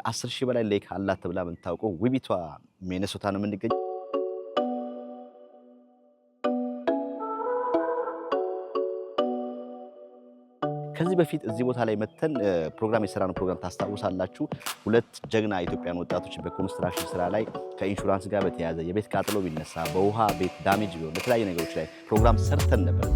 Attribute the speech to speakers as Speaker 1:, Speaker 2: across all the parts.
Speaker 1: ከ10,000 በላይ ሌክ አላት ተብላ የምታውቀው ውቢቷ ሚኔሶታ ነው የምንገኘው። ከዚህ በፊት እዚህ ቦታ ላይ መተን ፕሮግራም የሰራነው ፕሮግራም ታስታውሳላችሁ። ሁለት ጀግና ኢትዮጵያን ወጣቶች በኮንስትራክሽን ስራ ላይ ከኢንሹራንስ ጋር በተያያዘ የቤት ቃጠሎ ቢነሳ በውሃ ቤት ዳሜጅ ቢሆን በተለያዩ ነገሮች ላይ ፕሮግራም ሰርተን ነበር።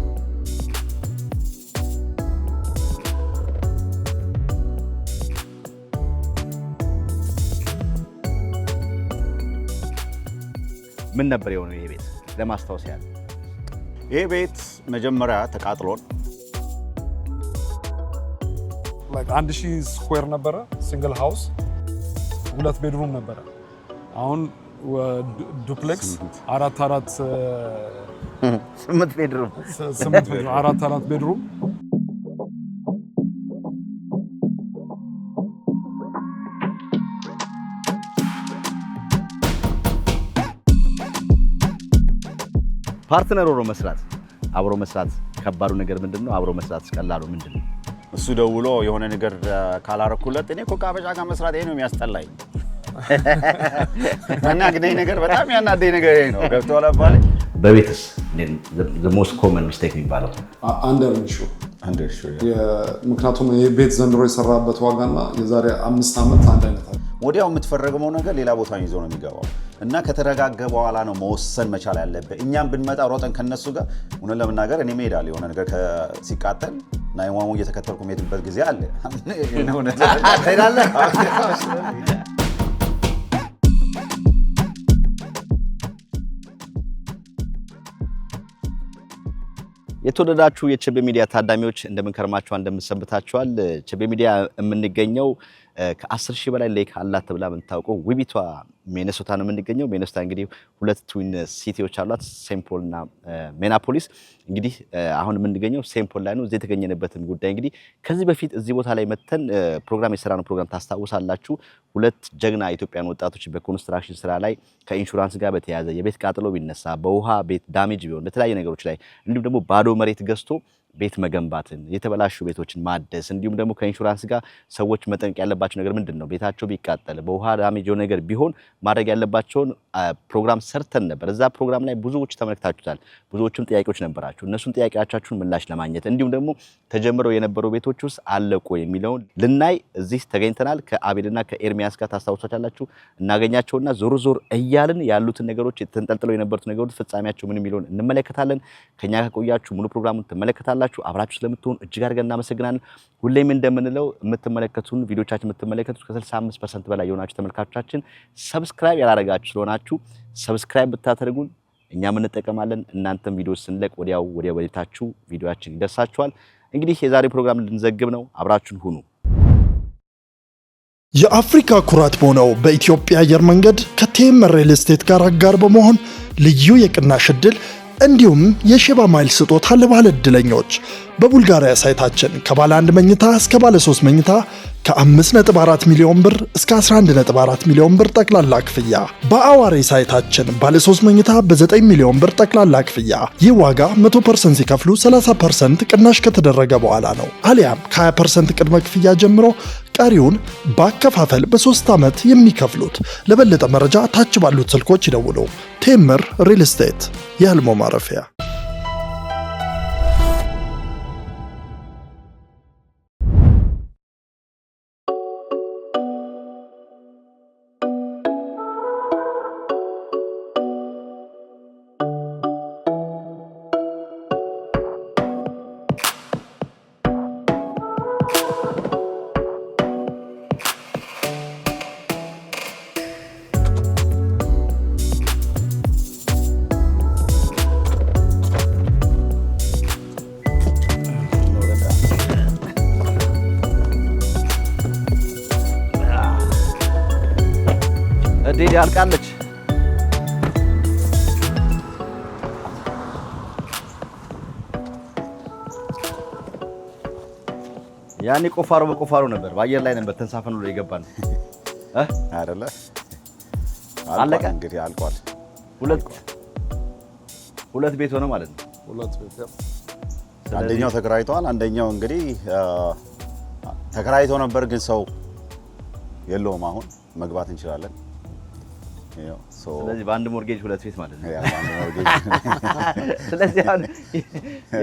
Speaker 1: ምን ነበር የሆነው ይሄ ቤት ለማስታወስ ያህል?
Speaker 2: ይሄ ቤት መጀመሪያ ተቃጥሎን
Speaker 3: like 1000 ስኩዌር ነበረ ሲንግል ሃውስ 2 ቤድሩም ነበረ። አሁን ዱፕሌክስ 8
Speaker 1: ቤድሩም
Speaker 3: 4 ቤድሩም
Speaker 1: ፓርትነር አብሮ መስራት ከባዱ ነገር ምንድነው? አብሮ መስራት ቀላሉ ምንድነው?
Speaker 2: እሱ ደውሎ የሆነ ነገር ካላረኩለት እኔ እኮ ከአበሻ ጋር መስራት ይሄ ነው የሚያስጠላኝ እና ግን ይሄ ነገር በጣም ያናደኝ ነገር ይሄ ነው። ገብቶሃል አባለ?
Speaker 1: በቤትስ the most common mistake የሚባለው
Speaker 4: አንደር ኢሹ ምክንያቱም የቤት ዘንድሮ የሰራበት ዋጋና የዛሬ 5 ዓመት አንድ አይነት አይደለም።
Speaker 2: ወዲያው የምትፈረገው ነገር ሌላ ቦታ ይዞ ነው የሚገባው እና ከተረጋገ በኋላ ነው መወሰን መቻል ያለበት። እኛም ብንመጣ ሮጠን ከነሱ ጋር እውነት ለመናገር እኔ መሄዳለሁ የሆነ ነገር ሲቃጠል ናይዋሙ እየተከተልኩ የምሄድበት ጊዜ አለ።
Speaker 1: የተወደዳችሁ የቸቤ ሚዲያ ታዳሚዎች እንደምን ከርማችኋል? እንደምንሰንብታችኋል? ቸቤ ሚዲያ የምንገኘው ከ10,000 በላይ ሌክ አላት ተብላ የምታውቀው ውቢቷ ሚኔሶታ ነው የምንገኘው። ሚኔሶታ እንግዲህ ሁለት ትዊን ሲቲዎች አሏት፣ ሴንት ፖል እና ሚኒያፖሊስ። እንግዲህ አሁን የምንገኘው ሴንት ፖል ላይ ነው። እዚህ የተገኘንበትም ጉዳይ እንግዲህ ከዚህ በፊት እዚህ ቦታ ላይ መተን ፕሮግራም የሰራነው ፕሮግራም ታስታውሳላችሁ። ሁለት ጀግና ኢትዮጵያን ወጣቶች በኮንስትራክሽን ስራ ላይ ከኢንሹራንስ ጋር በተያያዘ የቤት ቃጠሎ ቢነሳ በውሃ ቤት ዳሜጅ ቢሆን በተለያዩ ነገሮች ላይ እንዲሁም ደግሞ ባዶ መሬት ገዝቶ ቤት መገንባትን የተበላሹ ቤቶችን ማደስ እንዲሁም ደግሞ ከኢንሹራንስ ጋር ሰዎች መጠንቀቅ ያለባቸው ነገር ምንድነው? ቤታቸው ቢቃጠል በውሃ ዳሜጅ የሆነ ነገር ቢሆን ማድረግ ያለባቸውን ፕሮግራም ሰርተን ነበር። እዛ ፕሮግራም ላይ ብዙዎች ተመልክታችሁታል። ብዙዎችም ጥያቄዎች ነበራችሁ። እነሱን ጥያቄዎቻችሁን ምላሽ ለማግኘት እንዲሁም ደግሞ ተጀምረው የነበሩ ቤቶች ውስጥ አለቁ የሚለውን ልናይ እዚህ ተገኝተናል። ከአቤልና ከኤርሚያስ ጋር ታስታውሳላችሁ። እናገኛቸውና ዞር ዞር እያልን ያሉትን ነገሮች ተንጠልጥለው የነበሩት ነገሮች ፍጻሜያቸው ምን የሚለውን እንመለከታለን። ከኛ ከቆያችሁ ሙሉ ፕሮግራሙን ትመለከታላችሁ። አብራችሁ ስለምትሆኑ እጅግ አድርገን እናመሰግናለን። ሁሌም እንደምንለው የምትመለከቱን ቪዲዮቻችን የምትመለከቱት ከ65% በላይ የሆናችሁ ተመልካቾቻችን ሰብስክራይብ ያላደረጋችሁ ስለሆናችሁ ሰብስክራይብ ብታደርጉን እኛም እንጠቀማለን። እናንተም ቪዲዮ ስንለቅ ወዲያው ወዲያችሁ ቪዲዮአችን ይደርሳችኋል። እንግዲህ የዛሬ ፕሮግራም ልንዘግብ ነው። አብራችሁን ሁኑ።
Speaker 5: የአፍሪካ ኩራት በሆነው በኢትዮጵያ አየር መንገድ ከቴምር ሪል ስቴት ጋር አጋር በመሆን ልዩ የቅናሽ ዕድል እንዲሁም የሼባ ማይል ስጦታ ለባለ ዕድለኞች በቡልጋሪያ ሳይታችን ከባለ 1 መኝታ እስከ ባለ 3 መኝታ ከ5.4 ሚሊዮን ብር እስከ 11.4 ሚሊዮን ብር ጠቅላላ ክፍያ፣ በአዋሬ ሳይታችን ባለ 3 መኝታ በ9 ሚሊዮን ብር ጠቅላላ ክፍያ። ይህ ዋጋ 100% ሲከፍሉ 30% ቅናሽ ከተደረገ በኋላ ነው። አሊያም ከ20% ቅድመ ክፍያ ጀምሮ ቀሪውን በአከፋፈል በ3 ዓመት የሚከፍሉት። ለበለጠ መረጃ ታች ባሉት ስልኮች ይደውሉ። ቴምር ሪል ስቴት የህልሞ ማረፊያ።
Speaker 1: ዴዲ አልቃለች። ያኔ ቆፋሮ በቆፋሮ ነበር፣ በአየር ላይ ነበር ተንሳፈን ብሎ የገባን
Speaker 2: አይደለ?
Speaker 1: አለቀ።
Speaker 2: እንግዲህ አልቋል።
Speaker 1: ሁለት ቤት ሆነ ማለት ነው።
Speaker 4: ሁለት ቤት
Speaker 2: አንደኛው ተከራይቷል። አንደኛው እንግዲህ ተከራይቶ ነበር ግን ሰው የለውም አሁን መግባት እንችላለን።
Speaker 1: ስለዚህ በአንድ ሞርጌጅ 2 ቤት ማለት ነው።
Speaker 2: በአንድ ሞርጌጅ
Speaker 1: ስለዚህ አሁን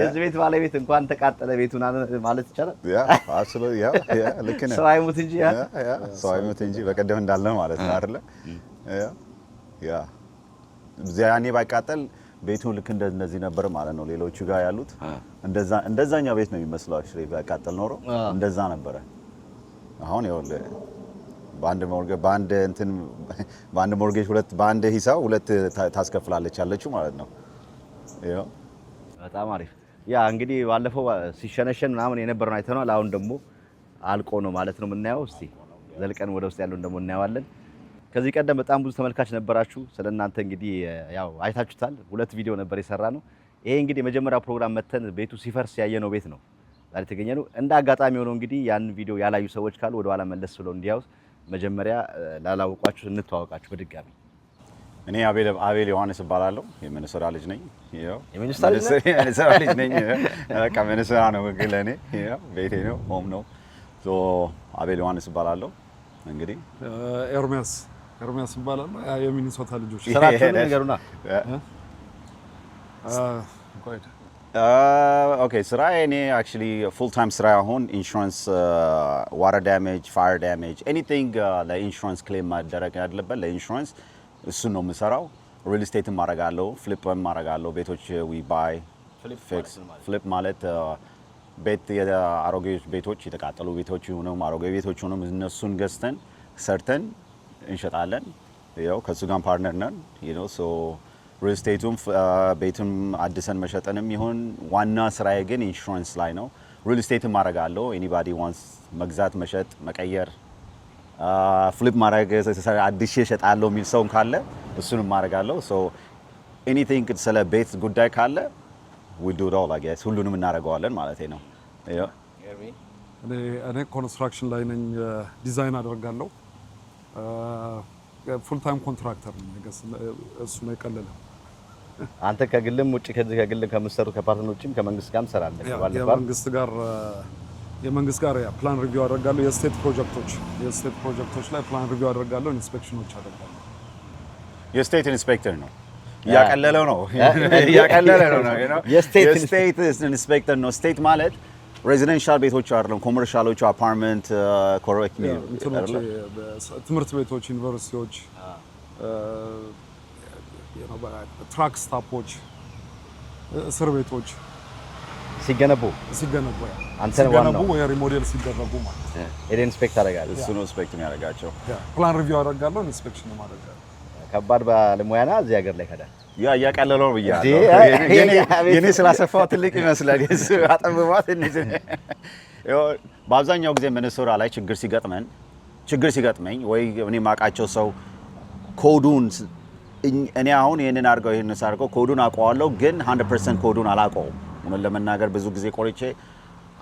Speaker 1: የዚህ ቤት ባለቤት እንኳን ተቃጠለ ቤቱን ማለት ይቻላል።
Speaker 2: ልክ ነህ።
Speaker 1: ሰው አይሙት እንጂ
Speaker 2: ሰው አይሙት እንጂ በቀደም እንዳለ ማለት ነው አይደለ? ያኔ ባይቃጠል ቤቱ ልክ እንደዚህ ነበር ማለት ነው። ሌሎቹ ጋር ያሉት እንደዛኛው ቤት ነው የሚመስለው። አክቹሊ ባይቃጠል ኖሮ እንደዛ ነበረ። አሁን ይኸውልህ በአንድ ሞርጌጅ በአንድ ሂሳብ 2 ታስከፍላለች ያለችው ማለት ነው።
Speaker 1: በጣም አሪፍ። ያ እንግዲህ ባለፈው ሲሸነሸን ምናምን የነበረውን አይተናል። አሁን ደግሞ አልቆ ነው ማለት ነው የምናየው። እስቲ ዘልቀን ወደ ውስጥ ያለውን ደግሞ እናየዋለን። ከዚህ ቀደም በጣም ብዙ ተመልካች ነበራችሁ። ስለናንተ እንግዲህ ያው አይታችሁታል። 2 ቪዲዮ ነበር የሰራ ነው። ይሄ እንግዲህ የመጀመሪያው ፕሮግራም መተን ቤቱ ሲፈርስ ያየነው ቤት ነው ዛሬ ተገኘነው። እንደ አጋጣሚ ሆኖ እንግዲህ ያን ቪዲዮ ያላዩ ሰዎች ካሉ ወደ ኋላ መለስ ብለው እንዲያውስ መጀመሪያ ላላወቋችሁ እንተዋወቃችሁ በድጋሚ።
Speaker 2: እኔ አቤል ዮሐንስ እባላለሁ። የሚኒሶታ ልጅ ነኝ።
Speaker 1: የሚኒሶታ
Speaker 2: ልጅ ነኝ። በቃ ሚኒሶታ ነው ለእኔ ቤቴ ነው፣ ሆም ነው። አቤል ዮሐንስ እባላለሁ። እንግዲህ
Speaker 3: ኤርሚያስ እባላለሁ። የሚኒሶታ ልጆች
Speaker 1: ስራችሁን ንገሩና።
Speaker 2: ኦኬ ስራዬ እኔ አክቹሊ ፉል ታይም ስራ አሁን ኢንሹራንስ ዋተር ዳሜጅ ፋየር ዳሜጅ ኤኒቲንግ ለኢንሹራንስ ክሌም ማድረግ ያለበት ለኢንሹራንስ እሱን ነው የምሰራው። ሪል ስቴትም ማረጋለሁ፣ ፍሊፕም ማረጋለሁ። ቤቶች ዊ ባይ ፊክስ። ፍሊፕ ማለት ቤት የአሮጌ ቤቶች የተቃጠሉ ቤቶች ሆነው አሮጌ ቤቶች ሆነው እነሱን ገዝተን ሰርተን እንሸጣለን። ያው ከሱ ጋር ፓርትነር ነን ሶ ሪል ስቴቱም ቤቱም አድሰን መሸጠንም ይሁን ዋና ስራዬ ግን ኢንሹራንስ ላይ ነው። ሪል ስቴትም ማረጋለሁ። ኤኒባዲ ዋንስ መግዛት፣ መሸጥ፣ መቀየር፣ ፍሊፕ ማድረግ አዲስ እሸጣለሁ የሚል ሰው ካለ እሱንም ማረጋለሁ። ሶ ኤኒቲንግ ስለ ቤት ጉዳይ ካለ we do it all I guess ሁሉንም እናደርገዋለን ማለት ነው።
Speaker 3: እኔ ኮንስትራክሽን ላይ ነኝ፣ ዲዛይን አደርጋለሁ። ፉል ታይም ኮንትራክተር ነኝ። እሱ ነው የቀለለ።
Speaker 1: አንተ ከግልም ውጪ ከግል ከምትሰሩ ከፓርትነር ውጪም ከመንግስት ጋርም ሰራለህ?
Speaker 3: የመንግስት ጋር ፕላን ሪቪው አደርጋለሁ። የስቴት ፕሮጀክቶች ላይ ፕላን ሪቪው አደርጋለሁ። ኢንስፔክሽኖች አደርጋለሁ።
Speaker 2: የስቴት ኢንስፔክተር ነው እያቀለለው ነው የስቴት ኢንስፔክተር ነው። ስቴት ማለት ሬዚደንሻል ቤቶች አይደለም፣ ኮመርሻሎቹ አፓርትመንት ኮሬክት ነው።
Speaker 3: ትምህርት ቤቶች፣ ዩኒቨርሲቲዎች፣ ትራክ ስታፖች፣ እስር ቤቶች
Speaker 1: ሲገነቡ አንተ ዋናው
Speaker 3: ወይ ሪሞዴል ሲደረጉ ማለት
Speaker 1: ኤደን ኢንስፔክት አደርጋለሁ።
Speaker 2: እሱ ነው ኢንስፔክት የሚያደርጋቸው።
Speaker 3: ፕላን ሪቪው አደርጋለሁ፣ ኢንስፔክሽን ማድረጋለሁ።
Speaker 1: ከባድ ባለሙያና እዚህ ሀገር ላይ ከዳ
Speaker 2: እያቀለለው ነው ብያለሁ። የኔ ስላሰፋው ትልቅ ይመስላል። እሱ አጠብባት እንዴ። በአብዛኛው ጊዜ ሚኒሶታ ላይ ችግር ሲገጥመኝ ወይ እኔ ማቃቸው ሰው ኮዱን እኔ አሁን ይሄንን አድርገው ይሄንን ሳርገው ኮዱን አውቀዋለሁ፣ ግን 100% ኮዱን አላውቀውም። እውነት ለመናገር ብዙ ጊዜ ቆርጬ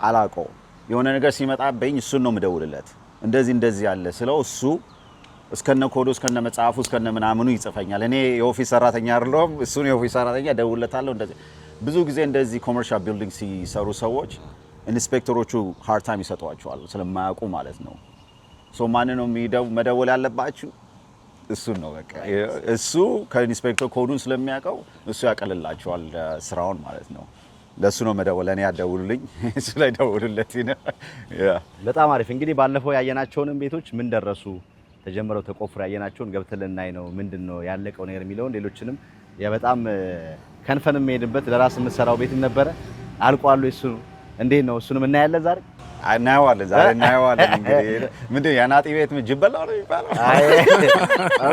Speaker 2: አላውቀውም። የሆነ ነገር ሲመጣብኝ እሱን ነው የምደውልለት። እንደዚህ ያለ ስለው እሱ እስከነ ኮዱ እስከነ መጽሐፉ እስከነ ምናምኑ ይጽፈኛል። እኔ የኦፊስ ሰራተኛ አይደለሁም፣ እሱ ነው የኦፊስ ሰራተኛ። ደውልለታለሁ። እንደዚህ ብዙ ጊዜ እንደዚህ ኮመርሻል ቢልዲንግ ሲሰሩ ሰዎች ኢንስፔክተሮቹ ሃርድ ታይም ይሰጧቸዋል ስለማያውቁ ማለት ነው። ሶ ማን ነው መደወል ያለባችሁ? እሱን ነው በቃ። እሱ ከኢንስፔክተር ኮዱን ስለሚያውቀው እሱ ያቀልላቸዋል ስራውን ማለት ነው። ለሱ ነው መደወል። እኔ ያደውሉልኝ እሱ ላይ ደውሉለት።
Speaker 1: በጣም አሪፍ። እንግዲህ ባለፈው ያየናቸውንም ቤቶች ምን ደረሱ ተጀምረው ተቆፍረው ያየናቸውን ገብተን ልናይ ነው። ምንድነው ያለቀው ነገር የሚለውን ሌሎችንም በጣም ከንፈን የምሄድበት ለራስ የምትሰራው ቤት ነበረ አልቋል። እሱ እንዴት ነው? እሱንም እናያለን ዛሬ
Speaker 2: እናየዋለን። እንግዲህ ምንድን ያናጢ ቤት ጅበላው ነው የሚባለው።
Speaker 1: አይ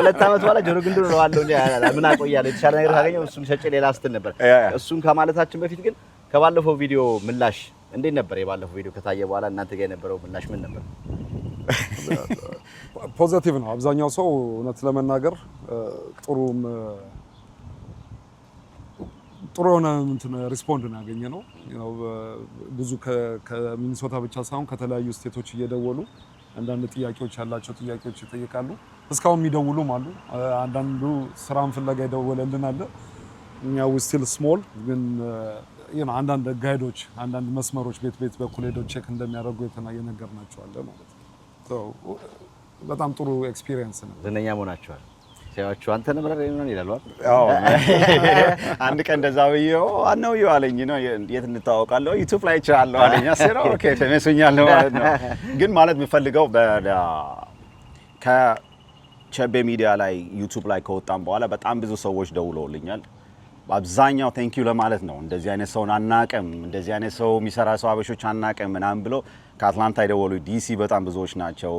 Speaker 1: 2 ዓመት በኋላ ጆሮ ግንዱ ነው አለው እንዴ ምን አቆያለሁ የተሻለ ነገር ካገኘው እሱን ሸጬ ሌላ ስትል ነበር። እሱን ከማለታችን በፊት ግን ከባለፈው ቪዲዮ ምላሽ እንዴት ነበር? የባለፈው ቪዲዮ ከታየ በኋላ እናንተ ጋር የነበረው ምላሽ ምን ነበር?
Speaker 3: ፖዚቲቭ ነው። አብዛኛው ሰው እውነት ለመናገር ጥሩ የሆነ ሪስፖንድ ነው ያገኘነው። ብዙ ከሚኒሶታ ብቻ ሳይሆን ከተለያዩ ስቴቶች እየደወሉ አንዳንድ ጥያቄዎች ያላቸው ጥያቄዎች ይጠይቃሉ። እስካሁን የሚደውሉም አሉ። አንዳንዱ ስራን ፍለጋ ይደወለልን አለ። እኛው ስቲል ስሞል ግን አንዳንድ ጋይዶች አንዳንድ መስመሮች ቤት በኩል ሄደው ቼክ እንደሚያደርጉ የነገርናቸው አለ ማለት ነው። በጣም ጥሩ ኤክስፒሪየንስ ነው።
Speaker 1: ዝነኛ መሆናችኋል ሲያዩአችሁ አንተ ነህ ብለህ ነው ይላሉ።
Speaker 2: አዎ አንድ ቀን እንደዛ ብዬው አነውየው አለኝ ነው የት እንተዋወቃለሁ ዩቲዩብ ላይ እችላለሁ አለኝ። አሰራ ኦኬ ተመሱኛል ማለት ነው። ግን ማለት የምፈልገው ከቸቤ ሚዲያ ላይ ዩቲዩብ ላይ ከወጣም በኋላ በጣም ብዙ ሰዎች ደውለውልኛል። አብዛኛው ቴንክ ዩ ለማለት ነው። እንደዚህ አይነት ሰውን አናቀም፣ እንደዚህ አይነት ሰው የሚሰራ ሰው አበሾች አናቀም ምናምን ብሎ ከአትላንታ የደወሉ ዲሲ በጣም ብዙዎች ናቸው።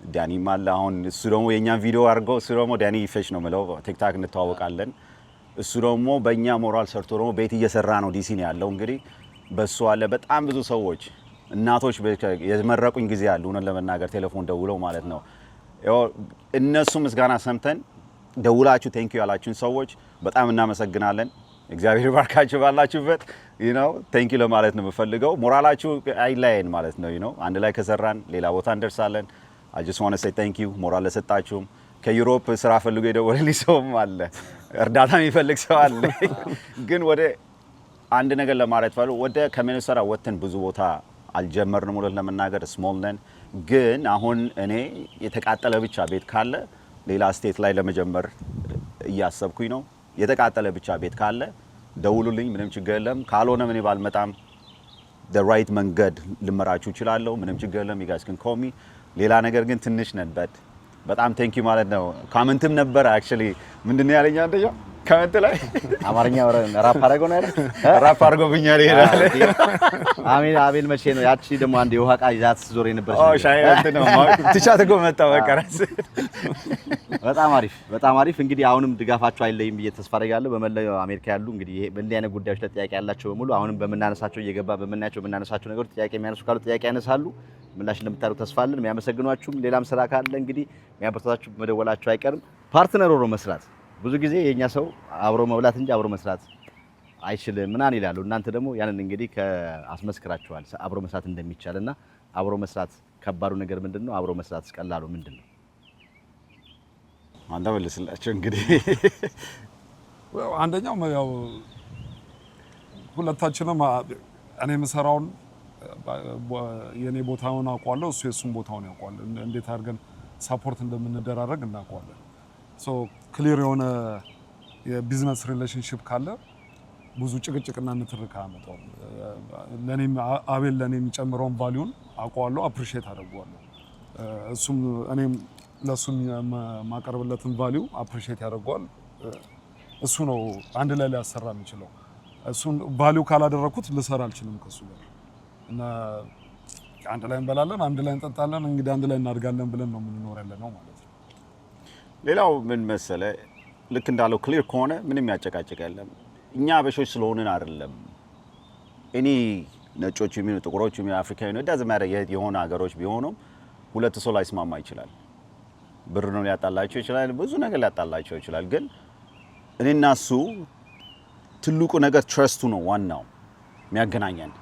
Speaker 2: ዳኒም አለ አሁን እሱ ደግሞ የኛን ቪዲዮ አድርገው እሱ ደግሞ ዳኒ ፊሽ ነው የምለው ቲክታክ እንተዋወቃለን። እሱ ደግሞ በእኛ ሞራል ሰርቶ ደግሞ ቤት እየሰራ ነው ዲሲ ነው ያለው። እንግዲህ በሱ አለ በጣም ብዙ ሰዎች እናቶች የመረቁኝ ጊዜ አለ እውነት ለመናገር ቴሌፎን ደውለው ማለት ነው። እነሱ ምስጋና ሰምተን ደውላችሁ ቴንክ ዩ ያላችሁን ሰዎች በጣም እናመሰግናለን። እግዚአብሔር ይባርካችሁ ባላችሁበት ቴንክ ዩ ለማለት ነው የምፈልገው። ሞራላችሁ አይለየን ማለት ነው። አንድ ላይ ከሰራን ሌላ ቦታ እንደርሳለን። I just want to say thank you ሞራል ለሰጣችሁም። ከዩሮፕ ስራ ፈልጎ የደወለልኝ ሰውም አለ፣ እርዳታ የሚፈልግ ሰው አለ። ግን ወደ አንድ ነገር ለማለት ፈልጎ ወደ ከሚኒሶታ ወጥተን ብዙ ቦታ አልጀመርንም እውነት ለመናገር ስሞል ነን። ግን አሁን እኔ የተቃጠለ ብቻ ቤት ካለ ሌላ ስቴት ላይ ለመጀመር እያሰብኩኝ ነው። የተቃጠለ ብቻ ቤት ካለ ደውሉልኝ፣ ምንም ችግር የለም። ካልሆነ እኔ ባልመጣም the right መንገድ ልመራችሁ እችላለሁ፣ ምንም ችግር የለም። you guys can call me። ሌላ ነገር ግን ትንሽ ነን በጣም ቴንክ ዩ ማለት ነው። ኮሜንትም ነበር actually ምንድነው ያለኝ አንደኛው ኮሜንት ላይ
Speaker 1: አማርኛ ራፕ አድርገው ነው አይደል?
Speaker 2: ራፕ አድርጎብኛል ይላል።
Speaker 1: አሜን አቤል መቼ ነው ያቺ ደግሞ አንድ የውሃ ዕቃ ይዛት ዞር የነበረች
Speaker 2: ሻይ እንትን ነው ትቻት እኮ መጣ በቃ ራስ።
Speaker 1: በጣም አሪፍ እንግዲህ አሁንም ድጋፋችሁ አይለይም ብዬ ተስፋ አደርጋለሁ። በመላው አሜሪካ ያሉ እንግዲህ ይሄ በእንዲህ አይነት ጉዳዮች ላይ ጥያቄ ያላቸው በሙሉ አሁንም በመናነሳቸው እየገባ በመናነሳቸው ነገሮች ጥያቄ የሚያነሱ ካሉ ጥያቄ ያነሳሉ። ምላሽ እንደምታደርጉ ተስፋ አለን። የሚያመሰግኗችሁም ሌላም ስራ ካለ እንግዲህ የሚያበረታታችሁ መደወላችሁ አይቀርም። ፓርትነር ሆኖ መስራት ብዙ ጊዜ የኛ ሰው አብሮ መብላት እንጂ አብሮ መስራት አይችልም ምናምን ይላሉ። እናንተ ደግሞ ያንን እንግዲህ አስመስክራችኋል አብሮ መስራት እንደሚቻልና አብሮ መስራት ከባዱ ነገር ምንድነው? አብሮ መስራት ቀላሉ ምንድነው?
Speaker 2: አንተ መልስላችሁ እንግዲህ።
Speaker 3: አንደኛው ያው ሁለታችንም እኔ የምሰራውን የኔ ቦታውን አውቀዋለሁ፣ እሱ የሱን ቦታውን ያውቀዋል። እንዴት አድርገን ሳፖርት እንደምንደራረግ እናውቀዋለን። ሶ ክሊር የሆነ የቢዝነስ ሪሌሽንሺፕ ካለ ብዙ ጭቅጭቅና ንትርክ አያመጣውም። ለኔም አቤል ለኔ የሚጨምረውን ቫልዩን አውቀዋለሁ፣ አፕሪሺየት አደርገዋለሁ። እሱም እኔም ለሱም ማቀርብለትን ቫልዩ አፕሪሺየት ያደርገዋል። እሱ ነው አንድ ላይ ሊያሰራ የሚችለው። እሱን ቫልዩ ካላደረኩት ልሰራ አልችልም ከሱ ጋር እና አንድ ላይ እንበላለን፣ አንድ ላይ እንጠጣለን፣ እንግዲህ አንድ ላይ እናድጋለን ብለን ነው የምንኖር ያለነው ማለት ነው።
Speaker 2: ሌላው ምን መሰለ ልክ እንዳለው ክሊር ከሆነ ምንም ያጨቃጭቅ የለም። እኛ አበሾች ስለሆንን አይደለም። እኔ ነጮች የሚሆኑ ጥቁሮች የሚሆኑ አፍሪካዊ ነው ዳዝ ማረ የሆነ ሀገሮች ቢሆኑም ሁለት ሰው ላይ ስማማ ይችላል። ብር ነው ሊያጣላቸው ይችላል፣ ብዙ ነገር ሊያጣላቸው ይችላል። ግን እኔና እሱ ትልቁ ነገር ትረስቱ ነው ዋናው የሚያገናኘን።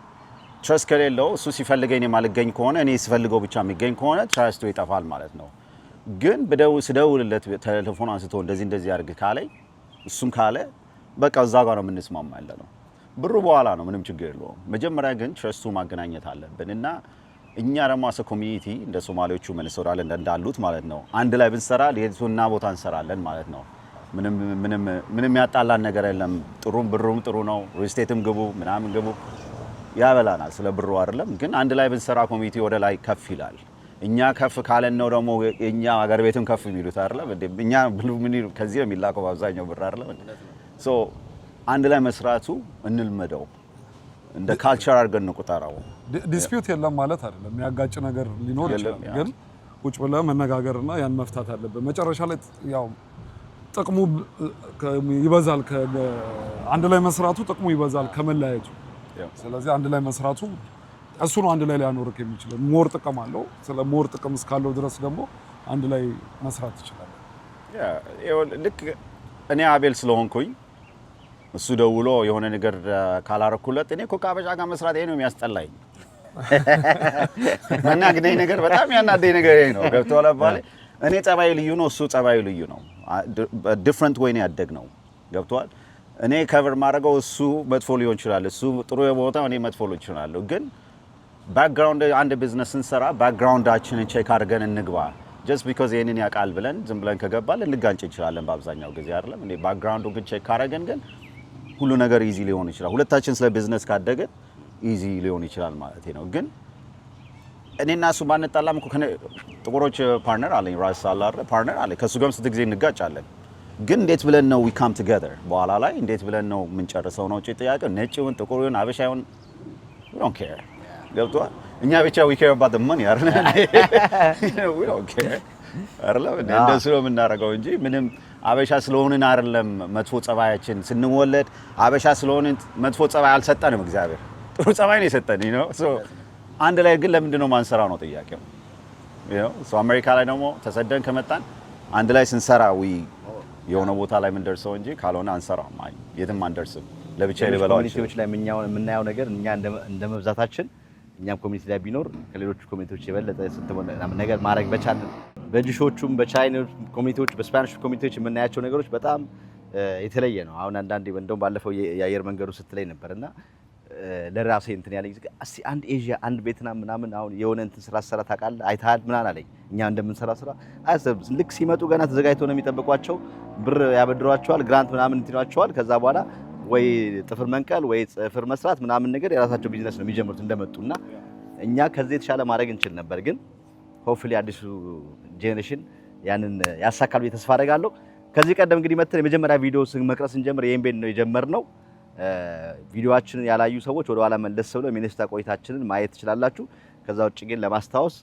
Speaker 2: ትረስት ከሌለው እሱ ሲፈልገኝ የማልገኝ ከሆነ እኔ ሲፈልገው ብቻ የሚገኝ ከሆነ ትረስቱ ይጠፋል ማለት ነው። ግን ስደውልለት ቴሌፎን አንስቶ እንደዚህ አድርግ ካለኝ እሱም ካለ በቃ እዛ ጋር ነው የምንስማማ ያለ ነው። ብሩ በኋላ ነው ምንም ችግር የለውም። መጀመሪያ ግን ትረስቱ ማገናኘት አለብን እና እኛ ደግሞ አሰ ኮሚኒቲ እንደ ሶማሌዎቹ ሚኒሶታ እንዳሉት ማለት ነው አንድ ላይ ብንሰራ ሌላ ቦታ እንሰራለን ማለት ነው። ምንም ያጣላን ነገር የለም። ብሩም ጥሩ ነው። ሪስቴትም ግቡ ምናምን ግቡ ያበላናል። ስለ ብሩ አይደለም ግን አንድ ላይ ብንሰራ ኮሚኒቲ ወደ ላይ ከፍ ይላል። እኛ ከፍ ካለን ነው ደግሞ እኛ ሀገር ቤትም ከፍ የሚሉት አይደለም እንዴ? እኛ ብሉ ምን ከዚህ የሚላከው አብዛኛው ብር አይደለም እንዴ? ሶ አንድ ላይ መስራቱ እንልመደው፣ እንደ ካልቸር አድርገን እንቁጠረው።
Speaker 3: ዲስፒዩት የለም ማለት አይደለም። የሚያጋጭ ነገር ሊኖር ይችላል፣ ግን ቁጭ ብለህ መነጋገርና ያን መፍታት አለበት። መጨረሻ ላይ ያው ጥቅሙ ይበዛል፣ አንድ ላይ መስራቱ ጥቅሙ ይበዛል ከመለያየቱ። ስለዚህ አንድ ላይ መስራቱ እሱ ነው አንድ ላይ ሊያኖርክ የሚችለው። ሞር ጥቅም አለው። ስለ ሞር ጥቅም እስካለው ድረስ ደግሞ አንድ ላይ መስራት ይችላል።
Speaker 2: ልክ እኔ አቤል ስለሆንኩኝ እሱ ደውሎ የሆነ ነገር ካላረኩለት እኔ እኮ ከአበሻ ጋር መስራት ይሄ ነው የሚያስጠላኝ። መናገደኝ ነገር በጣም ያናደኝ ነገር ይሄ ነው። ገብቶሃል አባቴ? እኔ ጸባዩ ልዩ ነው፣ እሱ ጸባዩ ልዩ ነው። ዲፍረንት ወይ ነው ያደግነው። ገብቶሃል? እኔ ከቨር ማድረገው እሱ መጥፎ ሊሆን ይችላል፣ እሱ ጥሩ የቦታው እኔ መጥፎ ሊሆን ይችላል። ግን ባክግራውንድ አንድ ቢዝነስ ስንሰራ ባክግራውንዳችንን ቼክ አድርገን እንግባ። just because ይሄንን ያቃል ብለን ዝም ብለን ከገባል እንጋንጭ እንችላለን በአብዛኛው ጊዜ አይደለም እንዴ ባክግራውንዱ ግን ቼክ ካረገን ግን ሁሉ ነገር ኢዚ ሊሆን ይችላል ሁለታችን ስለ ቢዝነስ ካደገን ኢዚ ሊሆን ይችላል ማለት ነው ግን እኔና እሱ ባንጣላም እኮ ጥቁሮች ፓርትነር አለኝ ራስ አላረ ፓርትነር አለ ከሱ ጋርም ስንት ጊዜ እንጋጫለን ግን እንዴት ብለን ነው we come together በኋላ ላይ እንዴት ብለን ነው የምንጨርሰው ነው ጥያቄው ነጭውን ጥቁሩን አበሻውን we don't care ገብቷል እኛ ብቻ we care about the money አይደል we don't care አይደለም እንደሱ ነው የምናደርገው እንጂ ምንም አበሻ ስለሆነን አይደለም መጥፎ ጸባያችን ስንወለድ አበሻ ስለሆነን መጥፎ ጸባይ አልሰጠንም እግዚአብሔር ጥሩ ጸባይ ነው የሰጠን you know so አንድ ላይ ግን ለምንድን ነው ማንሰራው ነው ጥያቄው you know so አሜሪካ ላይ ደግሞ ተሰደን ከመጣን አንድ ላይ ስንሰራ የሆነ ቦታ ላይ ምን ደርሰው እንጂ ካልሆነ አንሰራም የትም አንደርስም ለብቻ ይበላው
Speaker 1: ኮሚኒቲዎች ላይ የምናየው ነገር እኛ እንደ መብዛታችን እኛም ኮሚኒቲ ላይ ቢኖር ከሌሎች ኮሚኒቲዎች የበለጠ ስትሆን ነገር ማድረግ በቻልን በጂሾቹም በቻይኖች ኮሚኒቲዎች በስፓኒሽ ኮሚኒቲዎች የምናያቸው ነገሮች በጣም የተለየ ነው አሁን አንዳንዴ እንደውም ባለፈው የአየር መንገዱ ስትለይ ነበርና ለራሴ እንትን ያለኝ እስቲ አንድ ኤዥያ አንድ ቬትናም ምናምን አሁን የሆነ እንትን ስራ ሰራ ታውቃለህ አይተሃል ምናምን አለኝ እኛ እንደምንሰራ ስራ አሰብ ልክ ሲመጡ ገና ተዘጋጅተው ነው የሚጠብቋቸው ብር ያበድሯቸዋል ግራንት ምናምን እንትኗቸዋል ከዛ በኋላ ወይ ጥፍር መንቀል ወይ ጥፍር መስራት ምናምን ነገር የራሳቸው ቢዝነስ ነው የሚጀምሩት እንደመጡና እኛ ከዚህ የተሻለ ማድረግ እንችል ነበር ግን ሆፕፉሊ አዲሱ ጄኔሬሽን ያንን ያሳካል ብዬ ተስፋ አደርጋለሁ ከዚህ ቀደም እንግዲህ መተን የመጀመሪያ ቪዲዮ መቅረጽ እንጀምር ይሄን ቤት ነው የጀመርነው ቪዲዮአችንን ያላዩ ሰዎች ወደ ኋላ መለስ ብለው ሚኒስታ ቆይታችንን ማየት ትችላላችሁ ከዛ ውጭ ግን ለማስታወስ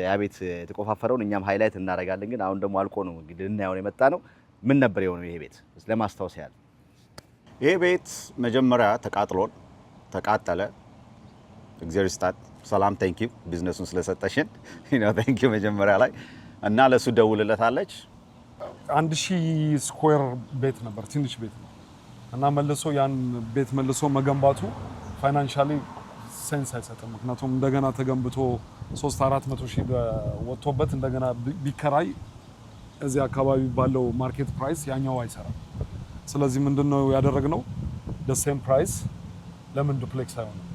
Speaker 1: ያ ቤት የተቆፋፈረውን እኛም ሃይላይት እናደርጋለን ግን አሁን ደግሞ አልቆ ነው እንግዲህ እናየው የመጣ ነው ምን ነበር የሆነው ይሄ ቤት ለማስታወስ ያህል
Speaker 2: ይሄ ቤት መጀመሪያ ተቃጠለ እግዚአብሔር ይስጣት ሰላም ቴንክ ዩ ቢዝነሱን ስለሰጠሽን you know ቴንክ ዩ መጀመሪያ ላይ እና ለሱ ደውልለታለች
Speaker 3: 1000 ስኩዌር ቤት ነበር ትንሽ ቤት ነው እና መልሶ ያን ቤት መልሶ መገንባቱ ፋይናንሻሊ ሴንስ አይሰጥም ምክንያቱም እንደገና ተገንብቶ 3-400 ሺህ ወጥቶበት እንደገና ቢከራይ እዚህ አካባቢ ባለው ማርኬት ፕራይስ ያኛው አይሰራም ስለዚህ ምንድነው ያደረግነው the same price ለምን ዱፕሌክስ አይሆንም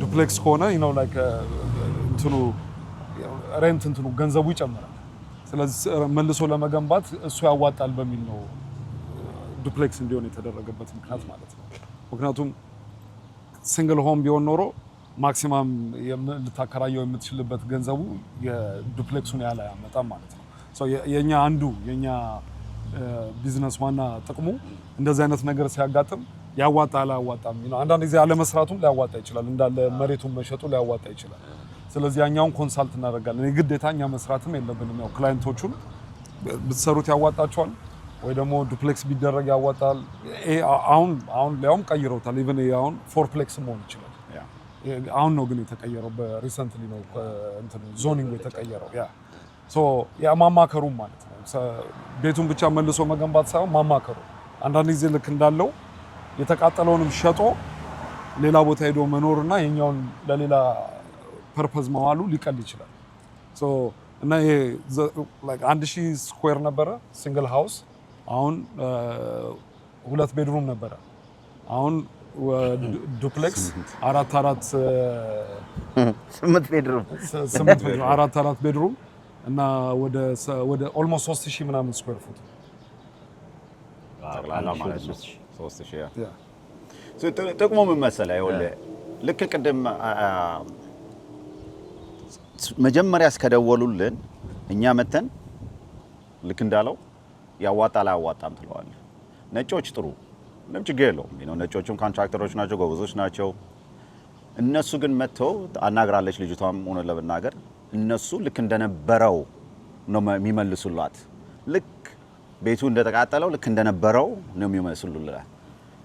Speaker 3: ዱፕሌክስ ከሆነ you know like እንትኑ ሬንት እንትኑ ገንዘቡ ይጨምራል ስለዚህ መልሶ ለመገንባት እሱ ያዋጣል በሚል ነው ዱፕሌክስ እንዲሆን የተደረገበት ምክንያት ማለት ነው ምክንያቱም ሲንግል ሆም ቢሆን ኖሮ ማክሲማም ልታከራየው የምትችልበት ገንዘቡ የዱፕሌክሱን ያለ ያመጣም ማለት ነው ሶ የኛ ቢዝነስ ዋና ጥቅሙ እንደዚህ አይነት ነገር ሲያጋጥም ያዋጣል አያዋጣም አንዳንድ ጊዜ አለ መስራቱም ሊያዋጣ ይችላል እንዳለ መሬቱን መሸጡ ሊያዋጣ ይችላል ስለዚህ ያኛውን ኮንሳልት እናደርጋለን የግዴታኛ መስራትም የለብንም ያው ክላይንቶቹን ብትሰሩት ያዋጣቸዋል ወይ ደግሞ ዱፕሌክስ ቢደረግ ያዋጣል አሁን ሊያውም ቀይረውታል ኢቭን አሁን ፎርፕሌክስ መሆን ይችላል አሁን ነው ግን የተቀየረው በሪሰንትሊ ነው እንትን ዞኒንግ የተቀየረው ሶ ማማከሩ ማለት ነው ቤቱን ብቻ መልሶ መገንባት ሳይሆን ማማከሩ አንዳንድ ጊዜ ልክ እንዳለው የተቃጠለውንም ሸጦ ሌላ ቦታ ሄዶ መኖርና የኛውን ለሌላ ፐርፐዝ መዋሉ ሊቀል ይችላል ሶ እና ይሄ like 1000 ስኩዌር ነበረ ሲንግል ሃውስ አሁን 2 ቤድሩም ነበረ አሁን ዱፕሌክስ 4 ቤድሩም 4 ቤድሩም እና ወደ ኦልሞስት 3000 ምናምን ስኩዌር ፉት
Speaker 2: ጠቅላላ ማለት ነው 3000 ጥቅሙ ምን መሰለህ ይኸውልህ ልክ ቅድም መጀመሪያ እስከደወሉልን እኛ መተን ልክ እንዳለው ያዋጣል አያዋጣም ትለዋለህ ነጮች ጥሩ ምንም ችግር የለውም ነጮቹም ኮንትራክተሮች ናቸው ጎበዞች ናቸው እነሱ ግን መተው አናግራለች ልጅቷም ሆነ ለበናገር እነሱ ልክ እንደነበረው ነው የሚመልሱላት ልክ ቤቱ እንደተቃጠለው ልክ እንደነበረው ነው የሚመልሱላት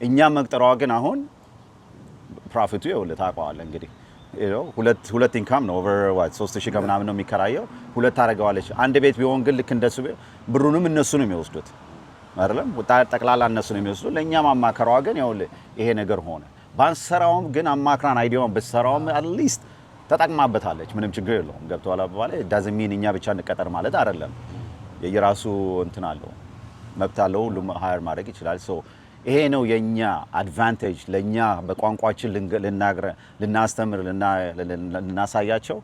Speaker 2: እኛ መቅጠሯ ግን አሁን ፕሮፊቱ ይኸውልህ ታውቀዋለህ እንግዲህ ሁለት ኢንካም ነው ኦቨር 3000 ከምናምን ነው የሚከራየው ሁለት አደረገዋለች አንድ ቤት ቢሆን ግን ልክ እንደሱ ብሩንም እነሱ ነው የሚወስዱት አይደለም ጠቅላላ እነሱ ነው የሚወስዱት ለኛ ማማከሯ ግን ይኸውልህ ይሄ ነገር ሆነ ባንሰራውም ግን አማክራን አይዲያውን በሰራውም አትሊስት ተጠቅማበታለች ምንም ችግር የለውም ገብቷል አባባሌ ዳዝ ሚን እኛ ብቻ እንቀጠር ማለት አይደለም የራሱ እንትን አለው መብት አለው ሁሉም ሃየር ማድረግ ይችላል ሶ ይሄ ነው የኛ አድቫንቴጅ ለኛ በቋንቋችን ልናስተምር ልናሳያቸው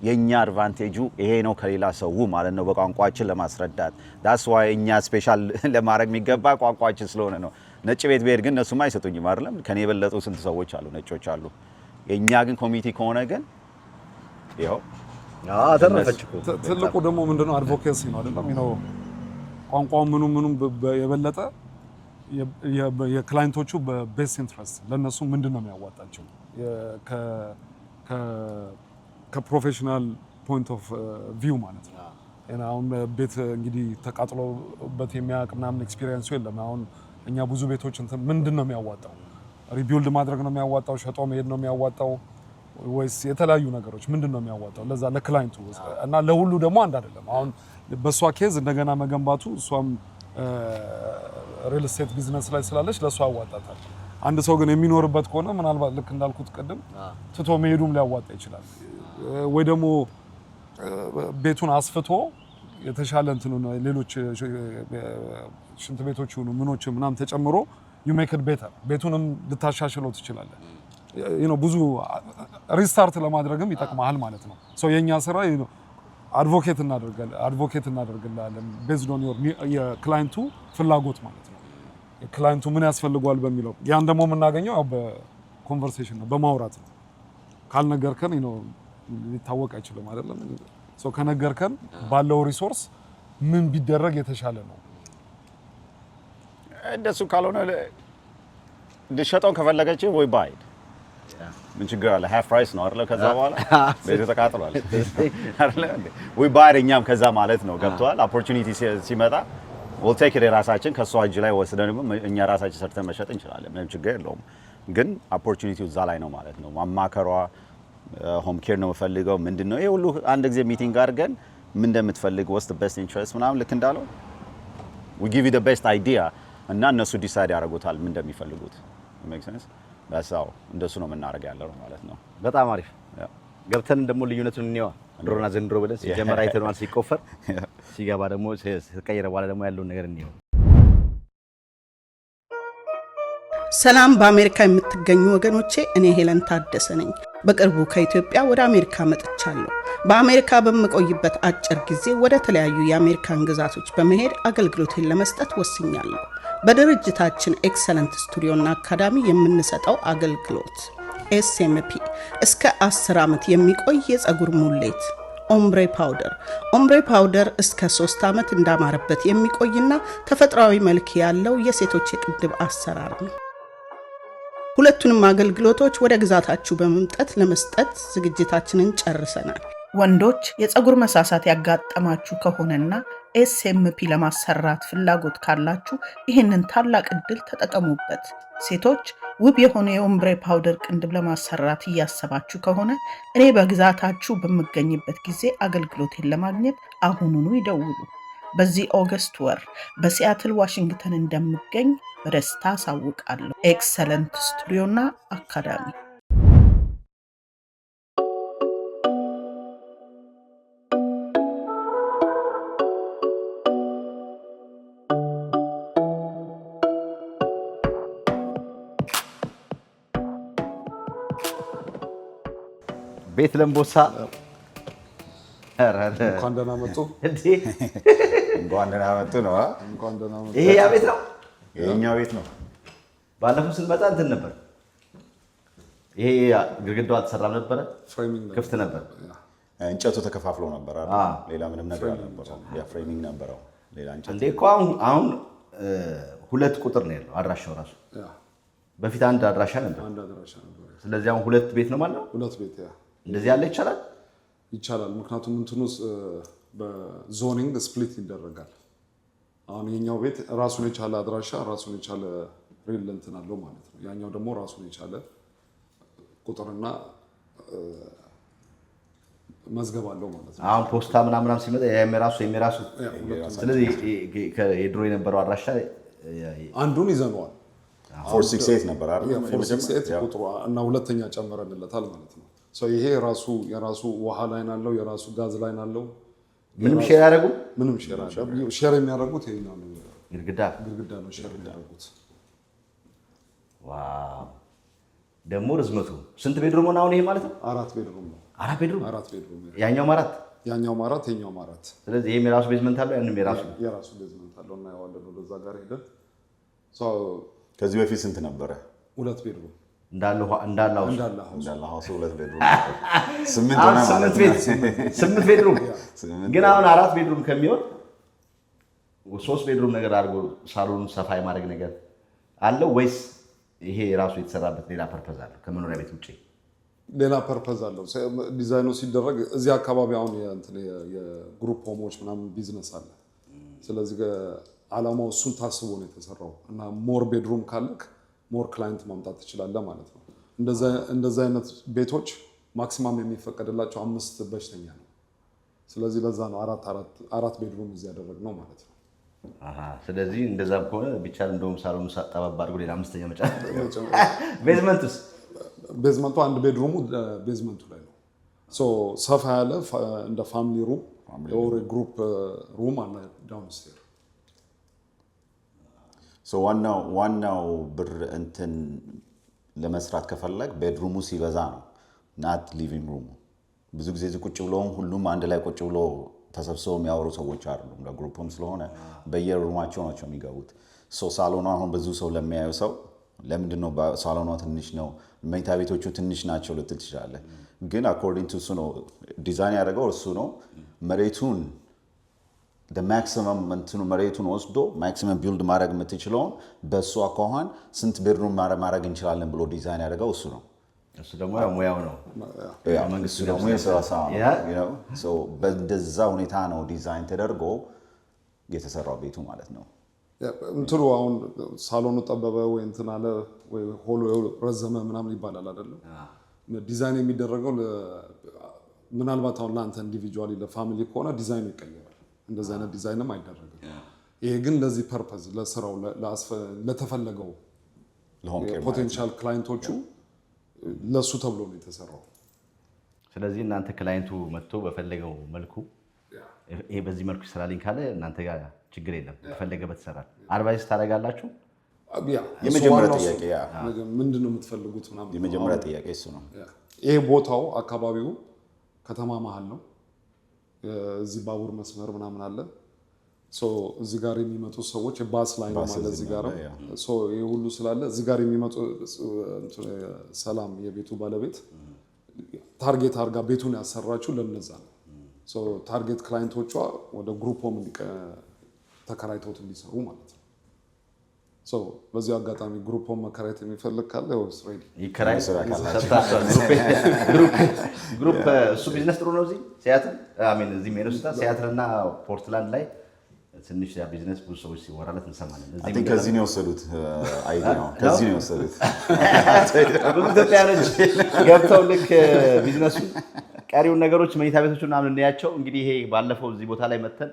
Speaker 2: የኛ አድቫንቴጁ ይሄ ነው ከሌላ ሰው ማለት ነው በቋንቋችን ለማስረዳት that's why እኛ ስፔሻል ለማድረግ የሚገባ ቋንቋችን ስለሆነ ነው ነጭ ቤት ብሄድ ግን እነሱማ አይሰጡኝም አይደለም ከኔ የበለጡ ስንት ሰዎች አሉ ነጮች አሉ የኛ ግን ኮሚኒቲ ከሆነ ግን ይሄው
Speaker 1: ተረፈችኩ
Speaker 3: ትልቁ ደግሞ ምንድነው አድቮኬሲ ነው አይደለም ቋንቋው ምኑ የበለጠ የክላይንቶቹ በቤስት ኢንትረስት ለነሱ ምንድነው የሚያዋጣቸው ከፕሮፌሽናል ፖይንት ኦፍ ቪው ማለት ነው አሁን ቤት እንግዲህ ተቃጥሎበት የሚያውቅ ምናምን ኤክስፒሪየንሱ የለም አሁን እኛ ብዙ ቤቶች ምንድነው የሚያዋጣው ሪቢልድ ማድረግ ነው የሚያዋጣው ሸጦ መሄድ ነው የሚያዋጣው ወይስ የተለያዩ ነገሮች ምንድነው የሚያዋጣው ለዛ ለክላይንቱ እና ለሁሉ ደግሞ አንድ አይደለም አሁን በሷ ኬዝ እንደገና መገንባቱ እሷም ሪል ስቴት ቢዝነስ ላይ ስላለች ለሷ ያዋጣታል አንድ ሰው ግን የሚኖርበት ከሆነ ምናልባት ልክ እንዳልኩት ቀደም ትቶ መሄዱም ሊያዋጣ ይችላል ወይ ደግሞ ቤቱን አስፍቶ የተሻለ እንትኑ ሌሎች ሽንት ቤቶች ሆኑ ምኖች ምናም ተጨምሮ you make it better ቤቱንም ልታሻሽለው ትችላለህ ብዙ ሪስታርት ለማድረግም ይጠቅማል ማለት ነው የኛ ስራ አድቮኬት እናደርጋለን ቤዝድ ኦን የክላይንቱ ፍላጎት ማለት ነው ክላይንቱ ምን ያስፈልጋል በሚለው ያን ደግሞ የምናገኘው በኮንቨርሴሽን ነው በማውራት ነው ካልነገርከን ሊታወቅ አይችልም አይደለም ከነገርከን ባለው ሪሶርስ ምን ቢደረግ የተሻለ ነው
Speaker 2: እንደሱ ካልሆነ ልሸጠው ከፈለገች ወይ ባይድ ምን ችግር አለ ሃፍ ፕራይስ ነው አይደል ከዛ በኋላ ቤቱ ተቃጥሏል አይደል ወይ ባይድ እኛም ከዛ ማለት ነው ገብቷል ኦፖርቹኒቲ ሲመጣ we'll take it የራሳችን ከሷ እጅ ላይ ወስደን እኛ ራሳችን ሰርተን መሸጥ እንችላለን ምንም ችግር የለውም ግን ኦፖርቹኒቲው እዛ ላይ ነው ማለት ነው ማማከሯ ሆም ኬር ነው የምፈልገው ምንድነው ይሄ ሁሉ አንድ ጊዜ ሚቲንግ አድርገን ምን እንደምትፈልግ what's the best interest ምናምን ልክ እንዳለው we give you the best idea እና እነሱ ዲሳይድ ያደርጉታል ምን እንደሚፈልጉት make sense በሳው እንደሱ ነው የምናደርግ ያለው ማለት ነው
Speaker 1: በጣም አሪፍ ገብተን ደግሞ ልዩነቱን እንየዋ ድሮና ዘንድሮ ብለን ሲጀመር አይተናል ሲቆፈር ሲገባ ደግሞ ሲቀየር በኋላ ደግሞ ያለው ነገር እንየው
Speaker 6: ሰላም በአሜሪካ የምትገኙ ወገኖቼ እኔ ሄለን ታደሰ ነኝ በቅርቡ ከኢትዮጵያ ወደ አሜሪካ መጥቻለሁ በአሜሪካ በመቆይበት አጭር ጊዜ ወደ ተለያዩ የአሜሪካን ግዛቶች በመሄድ አገልግሎቴን ለመስጠት ወስኛለሁ በድርጅታችን ኤክሰለንት ስቱዲዮና አካዳሚ የምንሰጠው አገልግሎት ኤስኤምፒ እስከ 10 ዓመት የሚቆይ የፀጉር ሙሌት ኦምብሬ ፓውደር እስከ 3 ዓመት እንዳማረበት የሚቆይና ተፈጥሯዊ መልክ ያለው የሴቶች የቅድብ አሰራር ነው ሁለቱንም አገልግሎቶች ወደ ግዛታችሁ በመምጣት ለመስጠት ዝግጅታችንን ጨርሰናል
Speaker 7: ወንዶች የፀጉር መሳሳት ያጋጠማችሁ ከሆነና ኤስኤምፒ ለማሰራት ፍላጎት ካላችሁ ይህንን ታላቅ እድል ተጠቀሙበት ሴቶች ውብ የሆነ የኦምብሬ ፓውደር ቅንድብ ለማሰራት እያሰባችሁ ከሆነ እኔ በግዛታችሁ በመገኝበት ጊዜ አገልግሎቴን ለማግኘት አሁኑኑ ይደውሉ በዚህ ኦገስት ወር በሲያትል ዋሽንግተን እንደምገኝ በደስታ አሳውቃለሁ ኤክሰለንት ስቱዲዮና አካዳሚ
Speaker 1: ቤት ለምቦሳ
Speaker 4: እንኳን ደህና መጡ
Speaker 2: እንኳን ደህና መጡ ነው
Speaker 4: እንኳን ደህና መጡ
Speaker 1: ይሄ ያ ቤት ነው
Speaker 2: የኛው ቤት ነው
Speaker 1: ባለፈው ስንመጣ እንትን ነበር ይሄ ግድግዳው አልተሰራም ነበር
Speaker 4: ፍሬሚንግ
Speaker 1: ክፍት ነበር
Speaker 2: እንጨቱ ተከፋፍሎ ነበር አይደል ሌላ ምንም ነገር አልነበረው ያ ፍሬሚንግ ነበረው ሌላ እንጨት
Speaker 1: እንዴ እኮ አሁን ሁለት ቁጥር ነው ያለው አድራሻው ራሱ በፊት አንድ አድራሻ ነበር ስለዚህ አሁን ሁለት ቤት ነው ማለት ነው
Speaker 4: ሁለት ቤት
Speaker 1: እንደዚህ ያለ
Speaker 4: ይቻላል ምክንያቱም እንትኑስ በዞኒንግ ስፕሊት ይደረጋል አሁን የኛው ቤት ራሱን የቻለ አድራሻ ራሱን የቻለ ሪል እንትን አለው ማለት ነው ያኛው ደግሞ ራሱን የቻለ ቁጥርና መዝገብ አለው ማለት ነው
Speaker 1: አሁን ፖስታ ምናምን ሲመጣ የሚራሱ ስለዚህ የድሮ የነበረው አድራሻ
Speaker 4: አንዱን ይዘነዋል
Speaker 2: 468 ነበር አይደል
Speaker 4: 468 ቁጥሩ እና ሁለተኛ ጨመረንለታል ማለት ነው ይሄ የራሱ ውሃ ላይን አለው የራሱ ጋዝ ላይን አለው
Speaker 1: ምንም ሼር ያደርጉ
Speaker 4: ምንም ሼር አደረጉ ሼር የሚያደርጉት ይሄኛው ነው
Speaker 1: ግድግዳ
Speaker 4: ነው ሼር የሚያደርጉት
Speaker 1: ዋው ደግሞ ርዝመቱ ስንት ቤድሩም ነው አሁን ይሄ ማለት ነው?
Speaker 4: 4 ቤድሩም ነው።
Speaker 1: 4 ቤድሩም
Speaker 4: 4 ቤድሩም
Speaker 1: ያኛው 4
Speaker 4: ያኛው 4 የኛው 4።
Speaker 1: ስለዚህ ይሄም የራሱ ቤዝመንት አለው ያንንም
Speaker 4: የራሱ ቤዝመንት አለው እና ያዋለነው ወደዛ ጋር ሄደን
Speaker 2: ከዚህ በፊት ስንት ነበረ?
Speaker 4: 2 ቤድሩም
Speaker 1: እንዳለው
Speaker 2: 2 ቤድሩም 8 ሆነ ማለት ነው።
Speaker 1: 8 ቤድሩም ግን አሁን 4 ቤድሩም ከሚሆን 3 ቤድሩም ነገር አድርጎ ሳሎኑን ሰፋ የማድረግ ነገር አለው ወይስ ይሄ ራሱ የተሰራበት ሌላ ፐርፐዝ አለው? ከመኖሪያ ቤት ውጪ
Speaker 4: ሌላ ፐርፐዝ አለው። ዲዛይኑ ሲደረግ እዚህ አካባቢ አሁን የግሩፕ ሆሞች ምናምን ቢዝነስ አለ። ስለዚህ ዓላማው እሱን ታስቦ ነው የተሰራው እና ሞር ቤድሩም ካለክ ሞር ክላይንት ማምጣት ትችላለህ ማለት ነው። እንደዛ አይነት ቤቶች ማክሲማም የሚፈቀድላቸው 5 በሽተኛ ነው። ስለዚህ በዛ ነው 4 ቤድሩም እዚህ ያደረግነው ማለት ነው።
Speaker 1: ስለዚህ እንደዛም ከሆነ ቢቻል እንደውም ሳሎኑ ጠባብ አድርጎ ሌላ 5ኛ መጨመር። ቤዝመንቱስ?
Speaker 4: ቤዝመንቱ 1 ቤድሩሙ ቤዝመንቱ ላይ ነው። ሰፋ ያለ እንደ ፋሚሊ ሩም ኦር ግሩፕ ሩም አለ ዳውንስቴር።
Speaker 2: ዋናው ብር እንትን ለመስራት ከፈለግ ቤድሩሙ ሲበዛ ነው ናት ሊቪንግ ሩሙ። ብዙ ጊዜ እዚህ ቁጭ ብለውም ሁሉም አንድ ላይ ቁጭ ብሎ ተሰብስበው የሚያወሩ ሰዎች አይደሉም። ለግሩፕም ስለሆነ በየሩማቸው ናቸው የሚገቡት። ሳሎኗ አሁን ብዙ ሰው ለሚያየው ሰው ለምንድነው ሳሎኗ ትንሽ ነው መኝታ ቤቶቹ ትንሽ ናቸው ልትል ትችላለህ። ግን አኮርዲንግ ቱ እሱ ነው ዲዛይን ያደረገው እሱ ነው። መሬቱን ማክሲመም መሬቱን ወስዶ ማክሲመም ቢልድ ማድረግ የምትችለውን በእሱ አኳኋን ስንት ቤድሩም ማድረግ እንችላለን ብሎ ዲዛይን ያደረገው እሱ ነው።
Speaker 1: እሱ ደግሞ ሙያው ነው።
Speaker 2: መንግስቱ ደግሞ በእንደዛ ሁኔታ ነው ዲዛይን ተደርጎ የተሰራው ቤቱ ማለት ነው።
Speaker 4: እንትኑ አሁን ሳሎኑ ጠበበ ወይ እንትን አለ ወይ ሆሎ ረዘመ ምናምን ይባላል አይደለም። ዲዛይን የሚደረገው ምናልባት አሁን ለአንተ ኢንዲቪጁዋሊ ለፋሚሊ ከሆነ ዲዛይኑ ይቀየራል። እንደዚህ አይነት ዲዛይንም አይደረግም። ይሄ ግን ለዚህ ፐርፐዝ ለስራው ለተፈለገው ፖቴንሻል ክላይንቶቹ ለሱ ተብሎ ነው የተሰራው።
Speaker 1: ስለዚህ እናንተ ክላይንቱ መጥቶ በፈለገው መልኩ ይሄ በዚህ መልኩ ይሰራልኝ ካለ እናንተ ጋር ችግር የለም፣ በፈለገበት ይሰራል። አድቫይስ ታደርጋላችሁ?
Speaker 2: የመጀመሪያ ጥያቄ
Speaker 4: ምንድነው የምትፈልጉት ምናምን
Speaker 2: የመጀመሪያ ጥያቄ እሱ ነው።
Speaker 4: ይሄ ቦታው አካባቢው ከተማ መሀል ነው። እዚህ ባቡር መስመር ምናምን አለ። እዚህ ጋር የሚመጡ ሰዎች ባስ ላይ ነው ማለት እዚህ ጋር ይሄ ሁሉ ስላለ እዚህ ጋር የሚመጡ ሰላም የቤቱ ባለቤት ታርጌት አድርጋ ቤቱን ያሰራችው ለነዛ ነው። ታርጌት ክላይንቶቿ ወደ ግሩፕ ሆም ተከራይተውት እንዲሰሩ ማለት ነው። በዚህ አጋጣሚ ግሩፕ ሆም መከራየት የሚፈልግ ካለ
Speaker 1: ይከራይ። ግሩፕ እሱ ቢዝነስ ጥሩ ነው። እዚህ ሲያትል እዚህ ሚኔሶታ ሲያትል እና ፖርትላንድ ላይ ትንሽ ቢዝነስ ብዙ ሰዎች ሲወራለት እንሰማለን።
Speaker 2: ከዚህ ነው የወሰዱት አይዲያው፣ ከዚህ ነው የወሰዱት።
Speaker 1: ብዙ ኢትዮጵያኖች ገብተው ልክ ቢዝነሱ ቀሪውን ነገሮች መኝታ ቤቶቹ ምናምን እናያቸው። እንግዲህ ይሄ ባለፈው እዚህ ቦታ ላይ መተን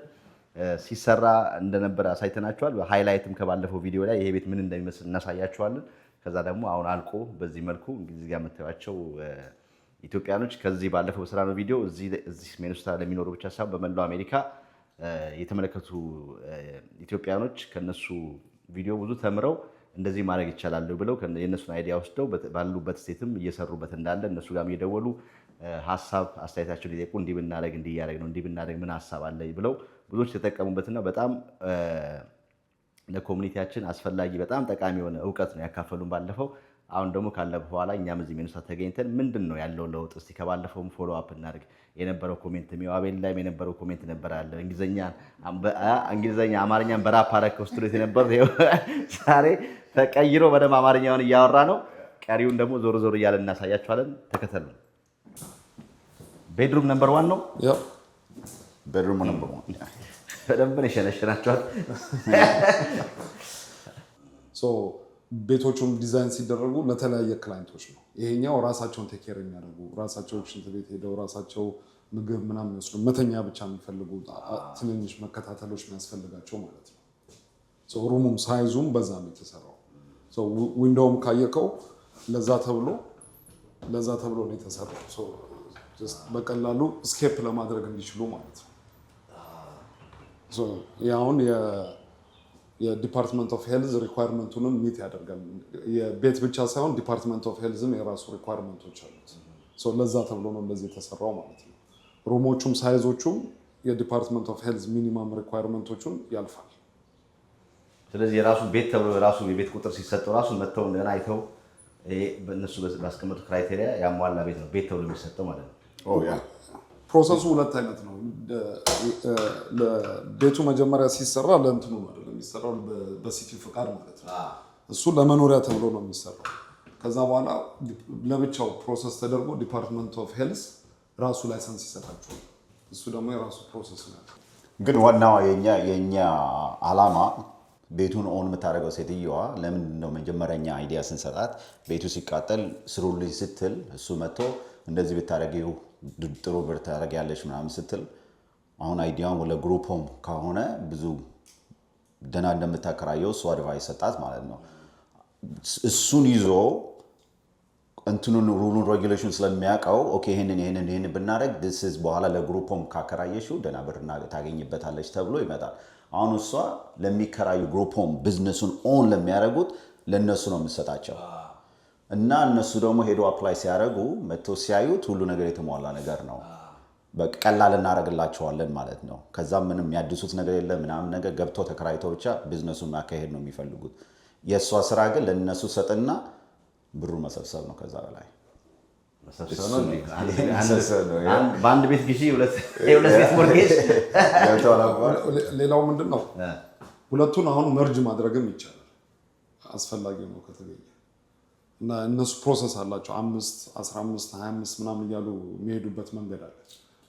Speaker 1: ሲሰራ እንደነበረ አሳይተናቸዋል። ሃይላይትም ከባለፈው ቪዲዮ ላይ ይሄ ቤት ምን እንደሚመስል እናሳያቸዋለን። ከዛ ደግሞ አሁን አልቆ በዚህ መልኩ እንግዲህ ጋር የምታዩቸው ኢትዮጵያኖች ከዚህ ባለፈው በስራ ነው ቪዲዮ እዚህ ሚኔሶታ ለሚኖሩ ብቻ ሳይሆን በመላው አሜሪካ የተመለከቱ ኢትዮጵያኖች ከነሱ ቪዲዮ ብዙ ተምረው እንደዚህ ማድረግ ይቻላል ብለው የነሱን አይዲያ ወስደው ባሉበት ስቴትም እየሰሩበት እንዳለ እነሱ ጋር እየደወሉ ሐሳብ አስተያየታቸውን ሊጠይቁ እንዲህ ብናደርግ እንዲህ እያደረግ ነው እንዲህ ብናደርግ ምን ሐሳብ አለ ብለው ብዙዎች የተጠቀሙበትና በጣም ለኮሚኒቲያችን አስፈላጊ በጣም ጠቃሚ የሆነ እውቀት ነው ያካፈሉን ባለፈው። አሁን ደግሞ ካለፈ በኋላ እኛም እዚህ ሚኔሶታ ተገኝተን ምንድን ነው ያለው ለውጥ እስቲ ከባለፈውም ፎሎ አፕ እናድርግ። የነበረው ኮሜንት አቤል ላይም የነበረው ኮሜንት ነበር አለ እንግሊዘኛ አማርኛን በራፕ አረከው ስትሬት የነበረው ዛሬ ተቀይሮ በደም አማርኛውን እያወራ ነው። ቀሪውን ደግሞ ዞር ዞር እያለን እናሳያችኋለን። ተከተሉ። ቤድሩም ነምበር 1 ነው።
Speaker 2: ቤድሩም ነምበር 1
Speaker 1: በደንብ ነው የሸነሸናችኋል።
Speaker 4: ቤቶቹም ዲዛይን ሲደረጉ ለተለያየ ክላይንቶች ነው። ይሄኛው ራሳቸውን ቴክ ኬር የሚያደርጉ ራሳቸው ሽንት ቤት ሄደው ራሳቸው ምግብ ምናምን የሚወስዱ መተኛ ብቻ የሚፈልጉ ትንንሽ መከታተሎች የሚያስፈልጋቸው ማለት ነው። ሩሙም ሳይዙም በዛ ነው የተሰራው። ዊንዶውም ካየከው ለዛ ተብሎ ነው የተሰራው። በቀላሉ ስኬፕ ለማድረግ እንዲችሉ ማለት ነው። አሁን የዲፓርትመንት ኦፍ ሄልዝ ሪኳየርመንቱንም ሚት ያደርጋል። የቤት ብቻ ሳይሆን ዲፓርትመንት ኦፍ ሄልዝም የራሱ ሪኳየርመንቶች አሉት። ለዛ ተብሎ ነው እንደዚህ የተሰራው ማለት ነው። ሩሞቹም ሳይዞቹም የዲፓርትመንት ኦፍ ሄልዝ ሚኒማም ሪኳየርመንቶቹን ያልፋል።
Speaker 1: ስለዚህ የራሱ ቤት ተብሎ ራሱ የቤት ቁጥር ሲሰጠው ራሱ መጥተው እንደና አይተው በእነሱ ባስቀመጡ ክራይቴሪያ ያሟላ ቤት ነው ቤት ተብሎ የሚሰጠው ማለት ነው።
Speaker 4: ፕሮሰሱ ሁለት አይነት ነው። ቤቱ መጀመሪያ ሲሰራ ለእንትኑ ነው የሚሰራው በሲቲ ፍቃድ ማለት ነው። እሱ ለመኖሪያ ተብሎ ነው የሚሰራው። ከዛ በኋላ ለብቻው ፕሮሰስ ተደርጎ ዲፓርትመንት ኦፍ ሄልዝ ራሱ ላይሰንስ ይሰጣቸዋል። እሱ ደግሞ የራሱ ፕሮሰስ ነው።
Speaker 2: ግን ዋናው የኛ አላማ ቤቱን ኦን የምታደርገው ሴትዮዋ ለምንድን ነው መጀመሪያኛ አይዲያ ስንሰጣት ቤቱ ሲቃጠል ስሩልኝ ስትል እሱ መጥቶ እንደዚህ ብታደርጊው ጥሩ ብር ታደርጊያለሽ ምናምን ስትል አሁን አይዲያውን ወለ ግሩፕ ሆም ከሆነ ብዙ ደህና እንደምታከራየው እሱ አድቫይስ ሰጣት ማለት ነው። እሱን ይዞ እንትኑን ሩሉን ሬጉሌሽን ስለሚያውቀው ኦኬ ይሄንን ብናደርግ ዲስ በኋላ ለግሩፕ ሆም ካከራየሽው ደህና ብር ታገኝበታለች ተብሎ ይመጣል። አሁን እሷ ለሚከራዩ ግሩፕ ሆም ቢዝነሱን ኦን ለሚያደርጉት ለነሱ ነው የምትሰጣቸው እና እነሱ ደግሞ ሄዶ አፕላይ ሲያደርጉ መጥተው ሲያዩት ሁሉ ነገር የተሟላ ነገር ነው። በቀላል እናደርግላቸዋለን ማለት ነው። ከዛም ምንም የሚያድሱት ነገር የለ ምናምን ነገር ገብተው ተከራይተው ብቻ ቢዝነሱን ማካሄድ ነው የሚፈልጉት። የእሷ ስራ ግን ለነሱ ሰጥና ብሩ መሰብሰብ ነው። ከዛ በላይ
Speaker 1: በአንድ ቤት ግዢ ሁለት ቤት ሞርጌጅ።
Speaker 4: ሌላው ምንድን ነው ሁለቱን አሁን መርጅ ማድረግም ይቻላል አስፈላጊ ነው ከተገኘ እና እነሱ ፕሮሰስ አላቸው 5 15 25 ምናምን እያሉ የሚሄዱበት መንገድ አለ።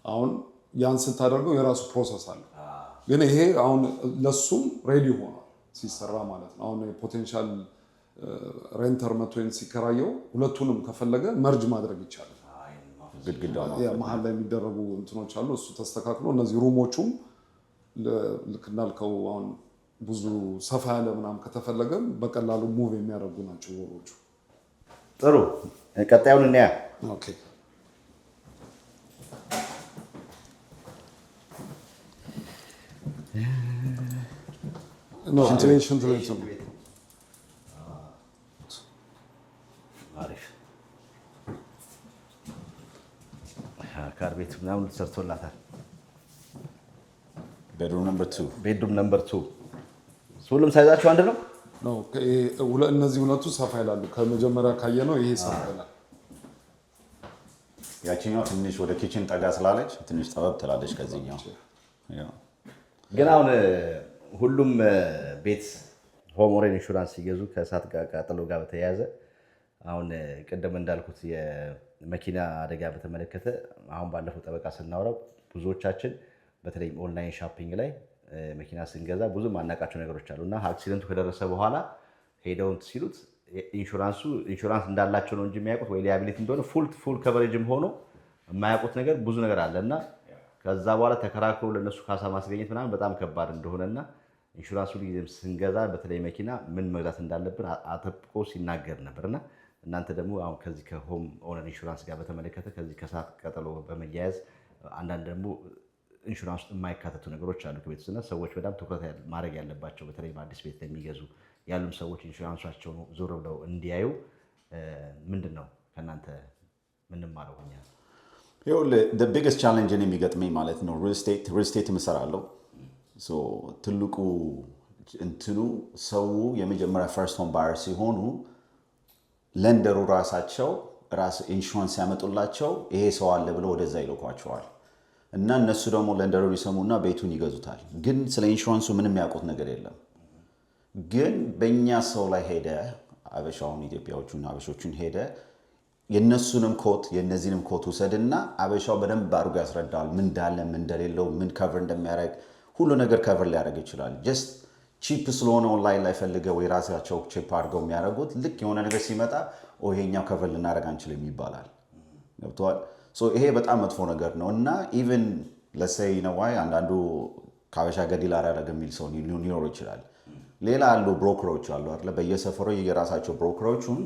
Speaker 4: አሁን ያን ስታደርገው የራሱ ፕሮሰስ አለ። ግን ይሄ አሁን ለሱም ሬዲ ሆኗል ሲሰራ ማለት ነው። አሁን ፖቴንሻል ሬንተር መቶ ሲከራየው ሁለቱንም ከፈለገ መርጅ ማድረግ ይቻላል። መሀል ላይ የሚደረጉ እንትኖች አሉ። እሱ ተስተካክሎ እነዚህ ሩሞቹም ልክ እንዳልከው አሁን ብዙ ሰፋ ያለ ምናምን ከተፈለገ በቀላሉ ሙቭ የሚያደርጉ ናቸው ወሮቹ።
Speaker 1: ጥሩ ቀጣዩን እናያ።
Speaker 4: ኦኬ ሽንት ቤት ነው።
Speaker 1: ካር ቤት ምናምን ተሰርቶላታል።
Speaker 2: ቤድሩም ነምበር 2 ሁሉም ሳይዛቸው አንድ ነው።
Speaker 4: እነዚህ ሁለቱ ሰፋ ይላሉ። ከመጀመሪያ ካየነው ይሄ ሰፋ ይላል።
Speaker 2: ያቺኛው ትንሽ ወደ ኪችን ጠጋ ስላለች ትንሽ ጠበብ ትላለች ከዚህኛው።
Speaker 1: ግን አሁን ሁሉም ቤት ሆም ኦሬን ኢንሹራንስ ሲገዙ ከእሳት ቃጠሎ ጋር በተያያዘ አሁን ቅድም እንዳልኩት የመኪና አደጋ በተመለከተ አሁን ባለፈው ጠበቃ ስናወራው ብዙዎቻችን በተለይ ኦንላይን ሻፒንግ ላይ መኪና ስንገዛ ብዙ ማናቃቸው ነገሮች አሉ እና አክሲደንቱ ከደረሰ በኋላ ሄደው ሲሉት ኢንሹራንስ እንዳላቸው ነው እንጂ የሚያውቁት ወይ ሊያቢሊቲ እንደሆነ ፉል ከቨሬጅም ሆኖ የማያውቁት ነገር ብዙ ነገር አለ እና ከዛ በኋላ ተከራክሮ ለነሱ ካሳ ማስገኘት ምናምን በጣም ከባድ እንደሆነና ኢንሹራንሱ ስንገዛ በተለይ መኪና ምን መግዛት እንዳለብን አጥብቆ ሲናገር ነበርና እናንተ ደግሞ አሁን ከዚህ ከሆም ኦነር ኢንሹራንስ ጋር በተመለከተ ከዚህ ከእሳት ቃጠሎ በመያያዝ አንዳንድ ደግሞ ኢንሹራንስ የማይካተቱ ነገሮች አሉ ከቤተሰብና ሰዎች በጣም ትኩረት ማድረግ ያለባቸው በተለይ በአዲስ ቤት ለሚገዙ ያሉም ሰዎች ኢንሹራንሳቸውን ዞር ብለው እንዲያዩ ምንድን ነው ከእናንተ ምንማረው?
Speaker 2: the biggest challenge የሚገጥመኝ ማለት ነው ሪል ስቴት እሰራለሁ። ትልቁ እንትኑ ሰው የመጀመሪያ ፈርስት ሆም ባየር ሲሆኑ ለንደሩ ራሳቸው ኢንሹራንስ ያመጡላቸው ይሄ ሰው አለ ብለው ወደዛ ይልኳቸዋል እና እነሱ ደግሞ ለንደሩን ይሰሙና ቤቱን ይገዙታል። ግን ስለ ኢንሹራንሱ ምንም ያውቁት ነገር የለም። ግን በእኛ ሰው ላይ ሄደ አበሻውን ኢትዮጵያዎቹን አበሾቹን ሄደ የነሱንም ኮት የነዚህንም ኮት ውሰድና አበሻው በደንብ አድርጎ ያስረዳል ምን እንዳለ ምን እንደሌለው ምን ከቨር እንደሚያደርግ ሁሉ ነገር ከቨር ሊያደርግ ይችላል። ጀስት ቺፕ ስለሆነ ኦንላይን ላይ ፈልገው ወይ ራሳቸው ቺፕ አድርገው የሚያደርጉት ልክ የሆነ ነገር ሲመጣ ይሄኛው ከቨር ልናደርግ አንችልም ይባላል። ገብቷል? ይሄ በጣም መጥፎ ነገር ነው እና ኢቨን ለሰይ ነው ዋይ አንዳንዱ ከአበሻ ገዲል አደረገ የሚል ሰው ሊኖር ይችላል። ሌላ አሉ ብሮከሮች አሉ አይደለ? በየሰፈሩ የራሳቸው ብሮከሮቹን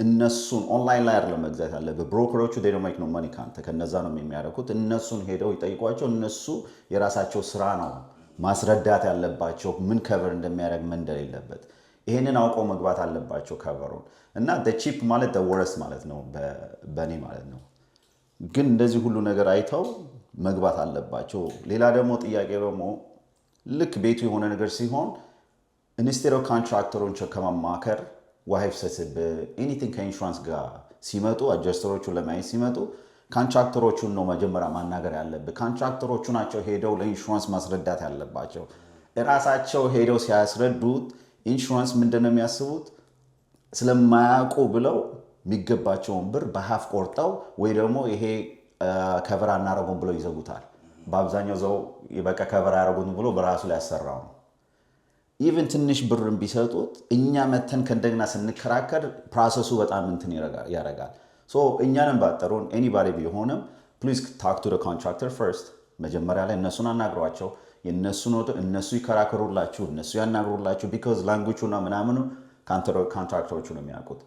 Speaker 2: እነሱን ኦንላይን ላይ አይደለም መግዛት ያለበት። ብሮከሮቹ they don't make no money ካንተ ከነዛ ነው የሚያደርጉት። እነሱን ሄደው ይጠይቋቸው። እነሱ የራሳቸው ስራ ነው ማስረዳት ያለባቸው ምን ከቨር እንደሚያደርግ ምን እንደሌለበት ይሄንን አውቀው መግባት አለባቸው ከቨሩን እና ቺፕ ማለት ወረስ ማለት ነው በኔ ማለት ነው። ግን እንደዚህ ሁሉ ነገር አይተው መግባት አለባቸው። ሌላ ደግሞ ጥያቄ ደግሞ ልክ ቤቱ የሆነ ነገር ሲሆን ኢንስቴድ ኦፍ ኮንትራክተሮች ከማማከር ዋይፍ ሰስብ ኤኒቲንግ ከኢንሹራንስ ጋር ሲመጡ አጀስተሮቹን ለማየት ሲመጡ ኮንትራክተሮቹን ነው መጀመሪያ ማናገር ያለብህ። ኮንትራክተሮቹ ናቸው ሄደው ለኢንሹራንስ ማስረዳት ያለባቸው። እራሳቸው ሄደው ሲያስረዱት ኢንሹራንስ ምንድነው የሚያስቡት ስለማያውቁ ብለው የሚገባቸውን ብር በሀፍ ቆርጠው ወይ ደግሞ ይሄ ከቨር አናረጉም ብለው ይዘጉታል። በአብዛኛው ዘው በቃ ከቨር አያረጉም ብሎ በራሱ ላይ ያሰራው ነው። ኢቭን ትንሽ ብርም ቢሰጡት እኛ መተን ከእንደገና ስንከራከር ፕሮሰሱ በጣም እንትን ያደርጋል። ሶ እኛንም ባጠሩን ኤኒባዲ ቢሆንም ፕሊዝ ታክ ቱ ዘ ኮንትራክተር ፈርስት። መጀመሪያ ላይ እነሱን አናግሯቸው። እነሱ ይከራከሩላችሁ፣ እነሱ ያናግሩላችሁ። ቢኮዝ ላንጉጁና ምናምኑ ኮንትራክተሮቹ ነው የሚያውቁት።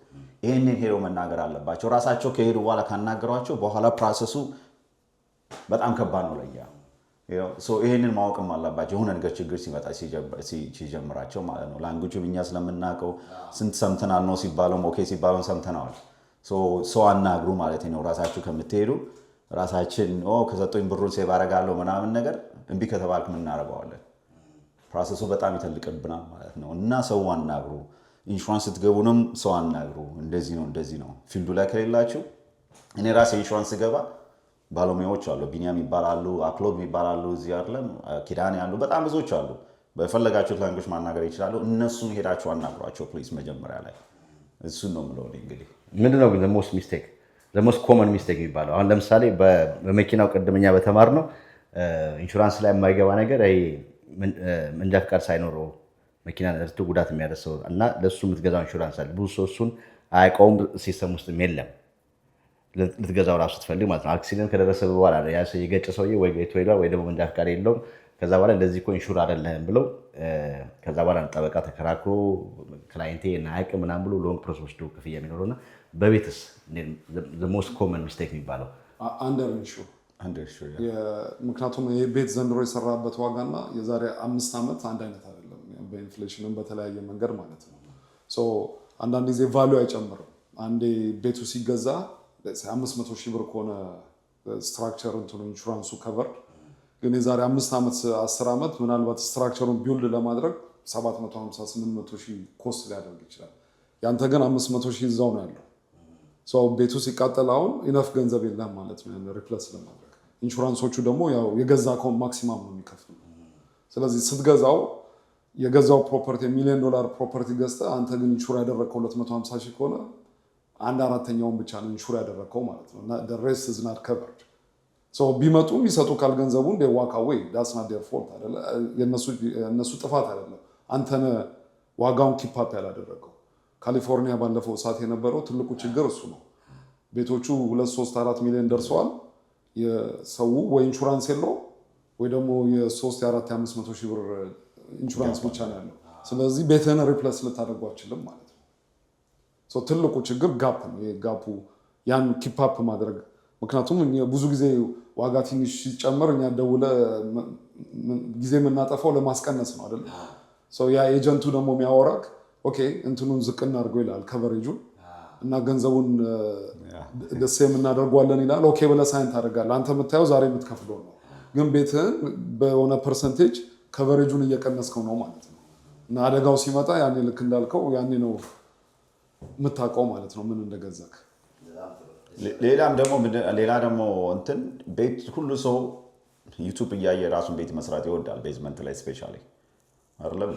Speaker 2: ይህንን ሄደው መናገር አለባቸው። ራሳቸው ከሄዱ በኋላ ካናገሯቸው በኋላ ፕሮሰሱ በጣም ከባድ ነው ለኛ። ይህንን ማወቅም አለባቸው። የሆነ ነገር ችግር ሲመጣ ሲጀምራቸው ማለት ነው። ላንጉጁ እኛ ስለምናውቀው ስንት ሰምተናል ነው ሲባለው ኦኬ ሲባለው ሰምተናል። ሰው አናግሩ ማለት ነው። ራሳችሁ ከምትሄዱ ራሳችን ከሰጡኝ ብሩን ሴቭ አደርጋለሁ ምናምን ነገር እምቢ ከተባልክ ምን እናደርገዋለን? ፕሮሰሱ በጣም ይተልቅብናል ማለት ነው። እና ሰው አናግሩ። ኢንሹራንስ ስትገቡንም ሰው አናግሩ። እንደዚህ ነው ፊልዱ ላይ ከሌላችሁ እኔ ራሴ ኢንሹራንስ ገባ ባለሙያዎች አሉ። ቢኒያም ይባላሉ፣ አክሎግ ይባላሉ፣ እዚህ አይደለም ኪዳኔ ያሉ በጣም ብዙዎች አሉ። በፈለጋችሁት ላንጉጅ ማናገር ይችላሉ። እነሱን ሄዳችሁ አናግሯቸው ፕሊዝ መጀመሪያ ላይ። እሱን ነው የምለው እንግዲህ።
Speaker 1: ምንድነው ግን the most common mistake የሚባለው? አሁን ለምሳሌ በመኪናው ቅድመኛ በተማርነው ኢንሹራንስ ላይ የማይገባ ነገር መንጃ ፈቃድ ሳይኖረው መኪና ነድቶ ጉዳት የሚያደርሰው እና ለሱ የምትገዛው ኢንሹራንስ አለ። ብዙ ሰው እሱን አያውቀውም፣ ሲስተም ውስጥም የለም። ልትገዛው ራሱ ትፈልግ ማለት ነው። አክሲደንት ከደረሰ በኋላ ያ ሰው የገጨ ሰውዬ ወይ ቤቱ ሄዷል ወይ ደግሞ መንጃ ፈቃድ የለውም። ከዛ በኋላ እንደዚህ እኮ ኢንሹር አይደለህም ብለው ከዛ በኋላ ጠበቃ ተከራክሮ ክላይንቴ አያውቅም ምናምን ብሎ ሎንግ ፕሮሰስ ወስዶ ክፍያ የሚኖረውና በቤትስ the most common mistake የሚባለው
Speaker 4: አንደር ኢንሹር። ምክንያቱም ይሄ ቤት ዘንድሮ የሰራበት ዋጋና የዛሬ 5 ዓመት አንድ አይነት አይደለም። በኢንፍሌሽንም በተለያየ መንገድ ማለት ነው። አንዳንድ ጊዜ ቫልዩ አይጨምርም። አንዴ ቤቱ ሲገዛ 500 ሺህ ብር ከሆነ ስትራክቸር እንትኑ ኢንሹራንሱ ከቨር ግን የዛሬ 5 ዓመት 10 ዓመት ምናልባት ስትራክቸሩን ቢውልድ ለማድረግ 750-800 ሺህ ኮስት ሊያደርግ ይችላል። ያንተ ግን 500 ሺህ እዛው ነው ያለው። ቤቱ ሲቃጠል አሁን ኢነፍ ገንዘብ የለም ማለት ነው ሪፕሌስ ለማድረግ። ኢንሹራንሶቹ ደግሞ ያው የገዛ ከሆነ ማክሲማም ነው የሚከፍሉ። ስለዚህ ስትገዛው የገዛው ፕሮፐርቲ $1 ሚሊዮን ፕሮፐርቲ ገዝተህ አንተ ግን ኢንሹር ያደረግከው 250 ሺህ ከሆነ 1/4ኛውን ብቻ ነው ኢንሹር ያደረግከው ማለት ነው። እና the rest is not covered. ቢመጡ የሚሰጡ ካል ገንዘቡን they walk away. that's not their fault አይደለ? የነሱ ጥፋት አይደለም። አንተ ነህ ዋጋውን ኪፕ አፕ ያላደረገው። ካሊፎርኒያ ባለፈው ሰዓት የነበረው ትልቁ ችግር እሱ ነው። ቤቶቹ 2-3-4 ሚሊዮን ደርሰዋል። የሰው ወይ ኢንሹራንስ የለው ወይ ደግሞ የ3-4-500 ሺህ ብር ኢንሹራንስ ብቻ ነው ያለው። ስለዚህ ቤትህን ሪፕሌስ ልታደርገው አትችልም ማለት ነው። ትልቁ ችግር ጋፕ ነው። ጋፑ ያን ኪፕ አፕ ማድረግ። ምክንያቱም ብዙ ጊዜ ዋጋ ትንሽ ሲጨምር እኛ ደውለ ጊዜ የምናጠፋው ለማስቀነስ ነው አይደል? ያ ኤጀንቱ ደግሞ የሚያወራክ ኦኬ እንትኑን ዝቅ እናድርገው ይላል ከቨሬጁን እና ገንዘቡን ደስ የምናደርገዋለን ይላል። ኦኬ ብለህ ሳይን ታደርጋለህ። አንተ የምታየው ዛሬ የምትከፍለው ነው፣ ግን ቤትህን በሆነ ፐርሰንቴጅ ከቨሬጁን እየቀነስከው ነው ማለት ነው። እና አደጋው ሲመጣ ያኔ ልክ እንዳልከው ያኔ ነው የምታውቀው ማለት ነው ምን እንደገዛክ።
Speaker 2: ሌላ ደግሞ እንትን ቤት ሁሉ ሰው ዩቱብ እያየ ራሱን ቤት መስራት ይወዳል። ቤዝመንት ላይ ስፔሻሊ አይደለም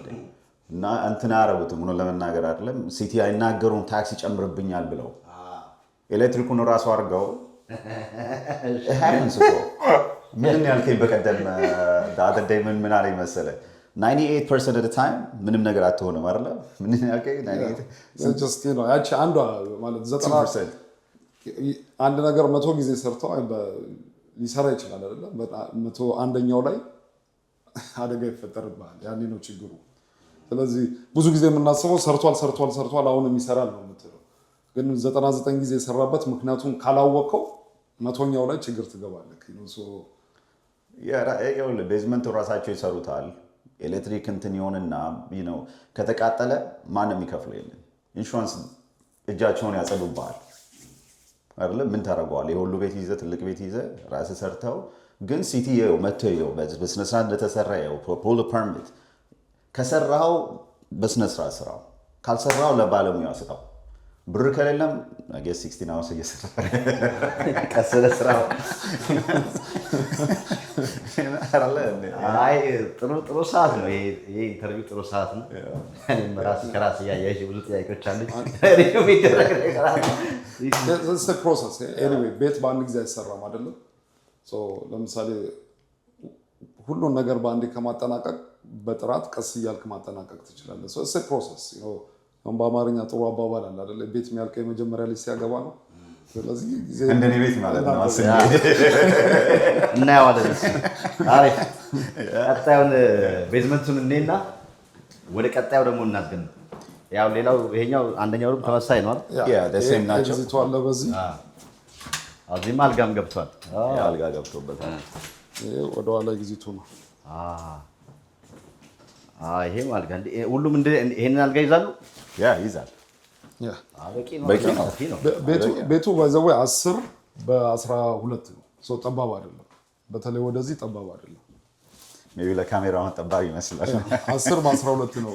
Speaker 2: እና እንትን አያረጉትም ሆኖ ለመናገር አይደለም ሲቲ አይናገሩም ታክስ ይጨምርብኛል ብለው ኤሌክትሪኩን ራሱ አድርገው ሃይንስ እኮ ምን ያልከኝ በቀደም ዳተደይ ምን አለኝ መሰለህ 98% of the time ምንም ነገር አትሆንም አይደለ? ምን ያልከኝ 98
Speaker 4: just you know ያቺ አንዷ ማለት 90% አንድ ነገር 100 ጊዜ ሰርተው ሊሰራ ይችላል አይደለ? 101ኛው ላይ አደጋ ይፈጠርብሃል። ያኔ ነው ችግሩ። ስለዚህ ብዙ ጊዜ የምናስበው ሰርቷል አሁንም ይሰራል ነው የምትለው። ግን 99 ጊዜ የሰራበት ምክንያቱም ካላወቀው 100ኛው ላይ ችግር ትገባለህ።
Speaker 2: ቤዝመንቱ ራሳቸው ይሰሩታል። ኤሌክትሪክ እንትን ይሆንና ከተቃጠለ ማንም የሚከፍለው የለም። ኢንሹራንስ እጃቸውን ያጸዱብሃል አይደለ? ምን ታደርገዋል? የሁሉ ቤት ይዘህ ትልቅ ቤት ይዘህ ራስህ ሰርተው ግን ሲቲ መጥተው በስነ ስርዓት እንደተሰራ ፑል ፐርሚት ከሰራው በስነ ስርዓት ስራው፣ ካልሰራው ለባለሙያ ስራው። ብር ከሌለም አገስ 16 አወርስ እየሰራ ቀሰለ ስራው።
Speaker 1: አይ ጥሩ ሰዓት ነው ይሄ ኢንተርቪው፣ ጥሩ ሰዓት ነው። እኔም ከራሴ ያያይሽ ብዙ ጥያቄዎች አሉኝ።
Speaker 4: ፕሮሰስ ኤኒዌይ ቤት በአንድ ጊዜ አይሰራም አይደለም። ለምሳሌ ሁሉን ነገር በአንዴ ከማጠናቀቅ በጥራት ቀስ እያልክ ማጠናቀቅ ትችላለህ። ፕሮሰስ በአማርኛ ጥሩ አባባል አለ አይደለ? ቤት የሚያልቀው የመጀመሪያ ልጅ ሲያገባ ነው። ስለዚህ
Speaker 2: እንደኔ ቤት ማለት ነው።
Speaker 1: እናየዋለን። አሪፍ። ቀጣዩን ቤዝመንቱን እኔና ወደ ቀጣዩ ደግሞ እናስገን። ያው ሌላው ይሄኛው አንደኛው ሩም ተመሳሳይ ነው አይደል?
Speaker 2: ደሴም ናቸው።
Speaker 4: ኤግዚቱ አለ በዚህ።
Speaker 1: እዚህም አልጋም ገብቷል።
Speaker 2: አልጋ ገብቶበታል።
Speaker 4: ይሄ ወደ ኋላ ኤግዚቱ ነው።
Speaker 1: ይሄም አልጋ ሁሉም ይሄንን አልጋ ይዛሉ።
Speaker 2: ይዛል።
Speaker 4: ቤቱ በዘዌ 10 በ12 ነው። ጠባብ አይደለም። በተለይ ወደዚህ ጠባብ አይደለም።
Speaker 2: ሜይ ቢ ለካሜራውን ጠባብ ይመስላል።
Speaker 4: 10 በ12 ነው።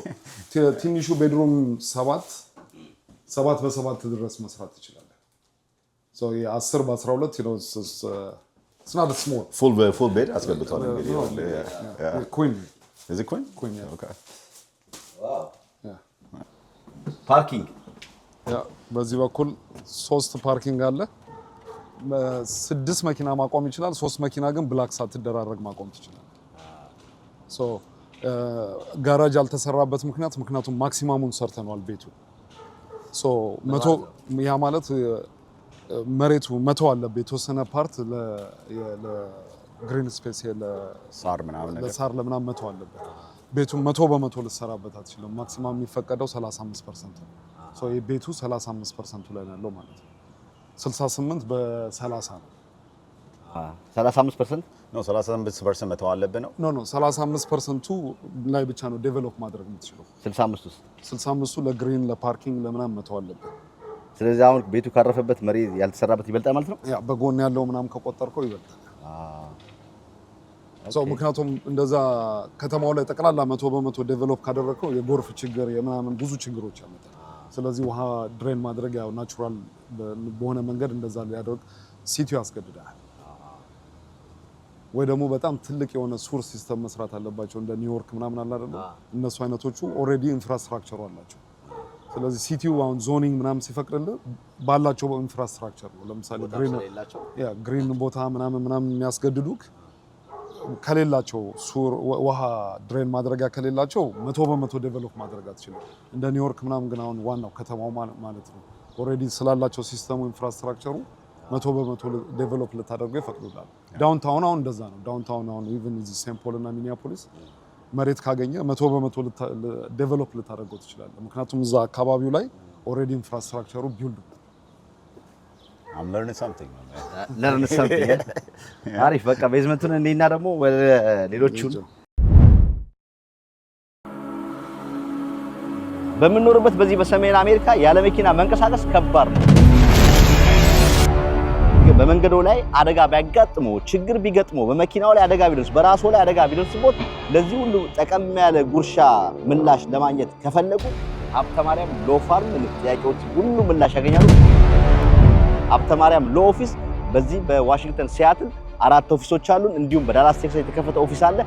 Speaker 4: ትንሹ ቤድሩም 7 በ7 ድረስ መስራት ይችላል። 10 በ12 ነው። it's not small.
Speaker 2: full bed አስገብቷል እንግዲህ
Speaker 4: queen
Speaker 2: is it queen?
Speaker 4: Okay.
Speaker 1: Wow. ፓርኪንግ
Speaker 4: በዚህ በኩል 3 ፓርኪንግ አለ። 6 መኪና ማቆም ይችላል። 3 መኪና ግን ብላክ ሳትደራረግ ማቆም ትችላል። ጋራጅ ያልተሰራበት ምክንያቱም ማክሲማሙን ሰርተናል ቤቱ። ያ ማለት መሬቱ 100 አለበት። የተወሰነ ፓርት ለግሪን ስፔስ
Speaker 2: ለሳር ምናምን
Speaker 4: 100 አለበት። ቤቱን 100% ልትሰራበት አትችልም። ማክሲማም የሚፈቀደው 35% ነው። የቤቱ 35% ላይ ነው ያለው ማለት ነው። 68 በ30 ነው።
Speaker 1: 35%
Speaker 2: ነው 35% መተው አለብህ ነው።
Speaker 4: ኖ 35%ቱ ላይ ብቻ ነው ዴቨሎፕ ማድረግ የምትችለው። 65ቱ ለግሪን ለፓርኪንግ ለምናምን መተው አለብህ።
Speaker 1: ስለዚህ አሁን ቤቱ ካረፈበት መሬት ያልተሰራበት ይበልጣል ማለት ነው።
Speaker 4: ያ በጎን ያለው ምናምን ከቆጠርከው ይበልጣል። ምክንያቱም እንደዛ ከተማው ላይ ጠቅላላ 100% ዴቨሎፕ ካደረከው የጎርፍ ችግር የምናምን ብዙ ችግሮች ያመጣል። ስለዚህ ውሃ ድሬን ማድረግ ያው ናቹራል በሆነ መንገድ እንደዛ ሊያደርግ ሲቲው ያስገድዳል። ወይ ደግሞ በጣም ትልቅ የሆነ ሱር ሲስተም መስራት አለባቸው እንደ ኒውዮርክ ምናምን አለ አይደል? እነሱ አይነቶቹ ኦልሬዲ ኢንፍራስትራክቸሩ አላቸው። ስለዚህ ሲቲው አሁን ዞኒንግ ምናምን ሲፈቅድልህ ባላቸው ኢንፍራስትራክቸር ነው። ለምሳሌ ግሪን ቦታ ምናምን የሚያስገድዱክ ከሌላቸው ሱር ውሃ ድሬን ማድረጊያ ከሌላቸው 100% ዴቨሎፕ ማድረግ አትችልም። እንደ ኒውዮርክ ምናምን ግን አሁን ዋናው ከተማው ማለት ነው ኦልሬዲ ስላላቸው ሲስተሙ ኢንፍራስትራክቸሩ 100% ዴቨሎፕ ልታደርገው ይፈቅዱላል። ዳውንታውን አሁን እንደዛ ነው። ዳውንታውን አሁን ኢቭን እዚህ ሴንት ፖል እና ሚኒያፖሊስ መሬት ካገኘ 100% ዴቨሎፕ ልታደርገው ትችላለህ። ምክንያቱም እዛ አካባቢው ላይ ኦልሬዲ ኢንፍራስትራክቸሩ ቢልድ ነው።
Speaker 2: I'm learning something.
Speaker 1: አሪፍ። በቃ ቤዝመንቱን እንዴና ደግሞ ወደ ሌሎቹ በምንኖርበት በዚህ በሰሜን አሜሪካ ያለ መኪና መንቀሳቀስ ከባድ ነው። በመንገዱ ላይ አደጋ ቢያጋጥመው ችግር ቢገጥመው በመኪናው ላይ አደጋ ቢደርስ በራሱ ላይ አደጋ ቢደርስበት ለዚህ ሁሉ ጠቀም ያለ ጉርሻ ምላሽ ለማግኘት ከፈለጉ ሀብተ ማርያም ሎ ፋርም ጥያቄዎች ሁሉ ምላሽ ያገኛሉ። ሀብተ ማርያም ሎ ኦፊስ በዚህ በዋሽንግተን ሲያትል 4 ኦፊሶች አሉን። እንዲሁም በዳላስ ቴክሳስ የተከፈተ ኦፊስ አለ።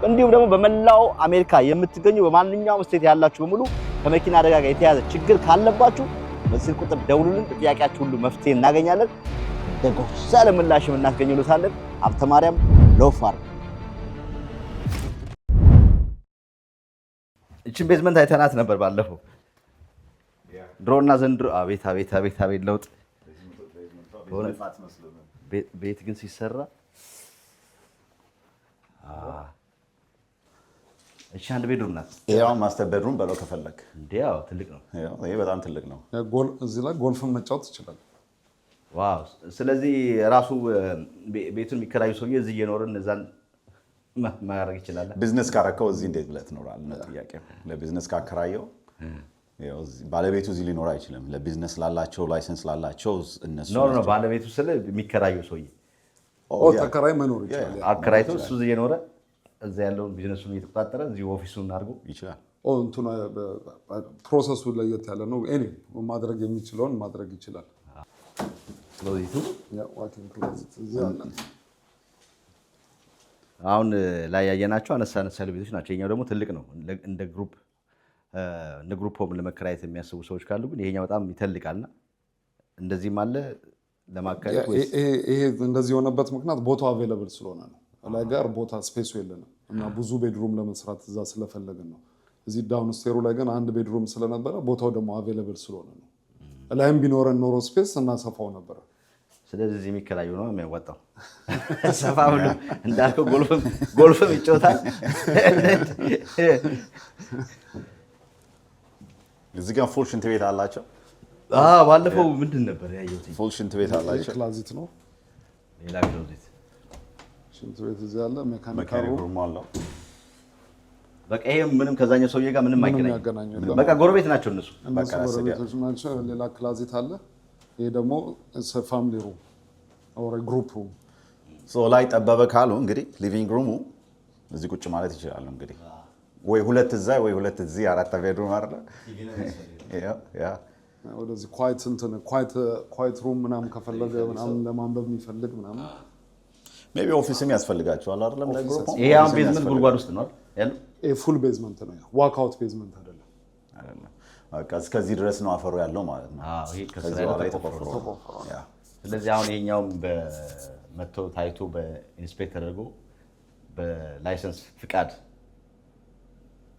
Speaker 1: እንዲሁም ደግሞ በመላው አሜሪካ የምትገኙ በማንኛውም ስቴት ያላችሁ በሙሉ ከመኪና አደጋ ጋር የተያዘ ችግር ካለባችሁ በዚህ ቁጥር ደውሉልን። ጥያቄያችሁ ሁሉ መፍትሄ እናገኛለን። ደጎሳ ለምላሽ እናስገኝሉታለን። ሀብተ ማርያም ሎ ፋርም። እቺን ቤዝመንት አይተናት ነበር ባለፈው። ድሮና ዘንድሮ አቤት አቤት አቤት አቤት ለውጥ ቤት ግን ሲሰራ እሺ። አንድ ቤድሩም ናት።
Speaker 2: ይሄው ማስተር ቤድሩም በለው ከፈለክ
Speaker 1: እንዴው ትልቅ ነው።
Speaker 2: ይሄ በጣም ትልቅ ነው።
Speaker 4: እዚህ ላይ ጎልፍን መጫወት ይችላል።
Speaker 1: ዋው! ስለዚህ ራሱ ቤቱን የሚከራዩ ሰውዬ እዚህ እየኖርን እዛን ማድረግ ይችላል።
Speaker 2: ቢዝነስ ካረከው እዚህ እንዴት ብለህ ትኖራለህ ነው ጥያቄው። ለቢዝነስ ካከራየው ባለቤቱ እዚህ ሊኖር አይችልም። ለቢዝነስ ላላቸው ላይሰንስ ላላቸው እነሱ
Speaker 1: ነው ባለቤቱ ስለ የሚከራየው ሰውዬ
Speaker 4: ተከራይ መኖር ይችላል።
Speaker 1: አከራይቶ እሱ እዚህ የኖረ እዛ ያለውን ቢዝነሱን እየተቆጣጠረ እዚህ ኦፊሱን አድርጎ
Speaker 2: ይችላል።
Speaker 4: እንትኑ ፕሮሰሱ ለየት ያለ ነው። እኔ ማድረግ የሚችለውን ማድረግ ይችላል።
Speaker 1: ስለዚህ
Speaker 4: ዋኪንግ ክሎዜት እዚህ አለ።
Speaker 1: አሁን ላይ ያየናቸው አነሳ ያሉ ቤቶች ናቸው። ይሄኛው ደግሞ ትልቅ ነው። እንደ ግሩፕ ሆም ለመከራየት የሚያስቡ ሰዎች ካሉ ግን ይሄኛው በጣም ይተልቃልና እንደዚህም አለ ለማከራየት
Speaker 4: ይሄ እንደዚህ የሆነበት ምክንያት ቦታው አቬለብል ስለሆነ ነው። ላይ ጋር ቦታ ስፔሱ የለንም እና ብዙ ቤድሩም ለመስራት እዛ ስለፈለግን ነው። እዚህ ዳውን ስቴሩ ላይ ግን አንድ ቤድሩም ስለነበረ ቦታው ደግሞ አቬለብል ስለሆነ ነው። ላይም ቢኖረን ኖሮ ስፔስ እናሰፋው ነበር።
Speaker 1: ስለዚህ የሚከራዩ ነው የሚያወጣው። ሰፋ ብሎ እንዳልከው ጎልፍም ይጫወታል።
Speaker 2: እዚህ ጋር ፉል ሽንት ቤት አላቸው።
Speaker 1: ባለፈው ምንድን ነበር ያየሁት?
Speaker 2: ፉል ሽንት ቤት አላቸው።
Speaker 4: ክላዚት ነው።
Speaker 1: ሌላ ክሎዜት
Speaker 4: ሽንት ቤት እዚህ አለ። ሜካኒካል ሩም
Speaker 2: አለው።
Speaker 1: በቃ ይሄ ምንም ከዛኛው ሰውዬ ጋር ምንም አይገናኝም። በቃ ጎረቤት ናቸው እነሱ።
Speaker 4: በቃ ጎረቤቶች ናቸው። ሌላ ክላዚት አለ። ይሄ ደግሞ ፋሚሊ ሩም ኦር ግሩፕ ሩም።
Speaker 2: ላይ ጠበበ ካሉ እንግዲህ ሊቪንግ ሩሙ እዚህ ቁጭ ማለት ይችላሉ። እንግዲህ ወይ ሁለት እዛ ወይ ሁለት እዚህ አራት ቤድሩም አይደለ?
Speaker 4: ወደዚህ ኳይት ሩም ምናምን ከፈለገ ምናምን ለማንበብ የሚፈልግ ምናምን
Speaker 2: ሜቢ ኦፊስም ያስፈልጋቸዋል አይደለም? ለግሩፕ
Speaker 1: ይሄ አሁን ቤዝመንት ጉድጓድ ውስጥ ነው ያለው።
Speaker 4: ይሄ ፉል ቤዝመንት ነው። ዋክአውት ቤዝመንት አይደለም።
Speaker 2: በቃ እስከዚህ ድረስ ነው አፈሩ ያለው ማለት ነው።
Speaker 1: ይሄ ከስራ ላይ ተቆፍሮ። ስለዚህ አሁን ይሄኛውም በመቶ ታይቶ በኢንስፔክተር ተደርጎ በላይሰንስ ፍቃድ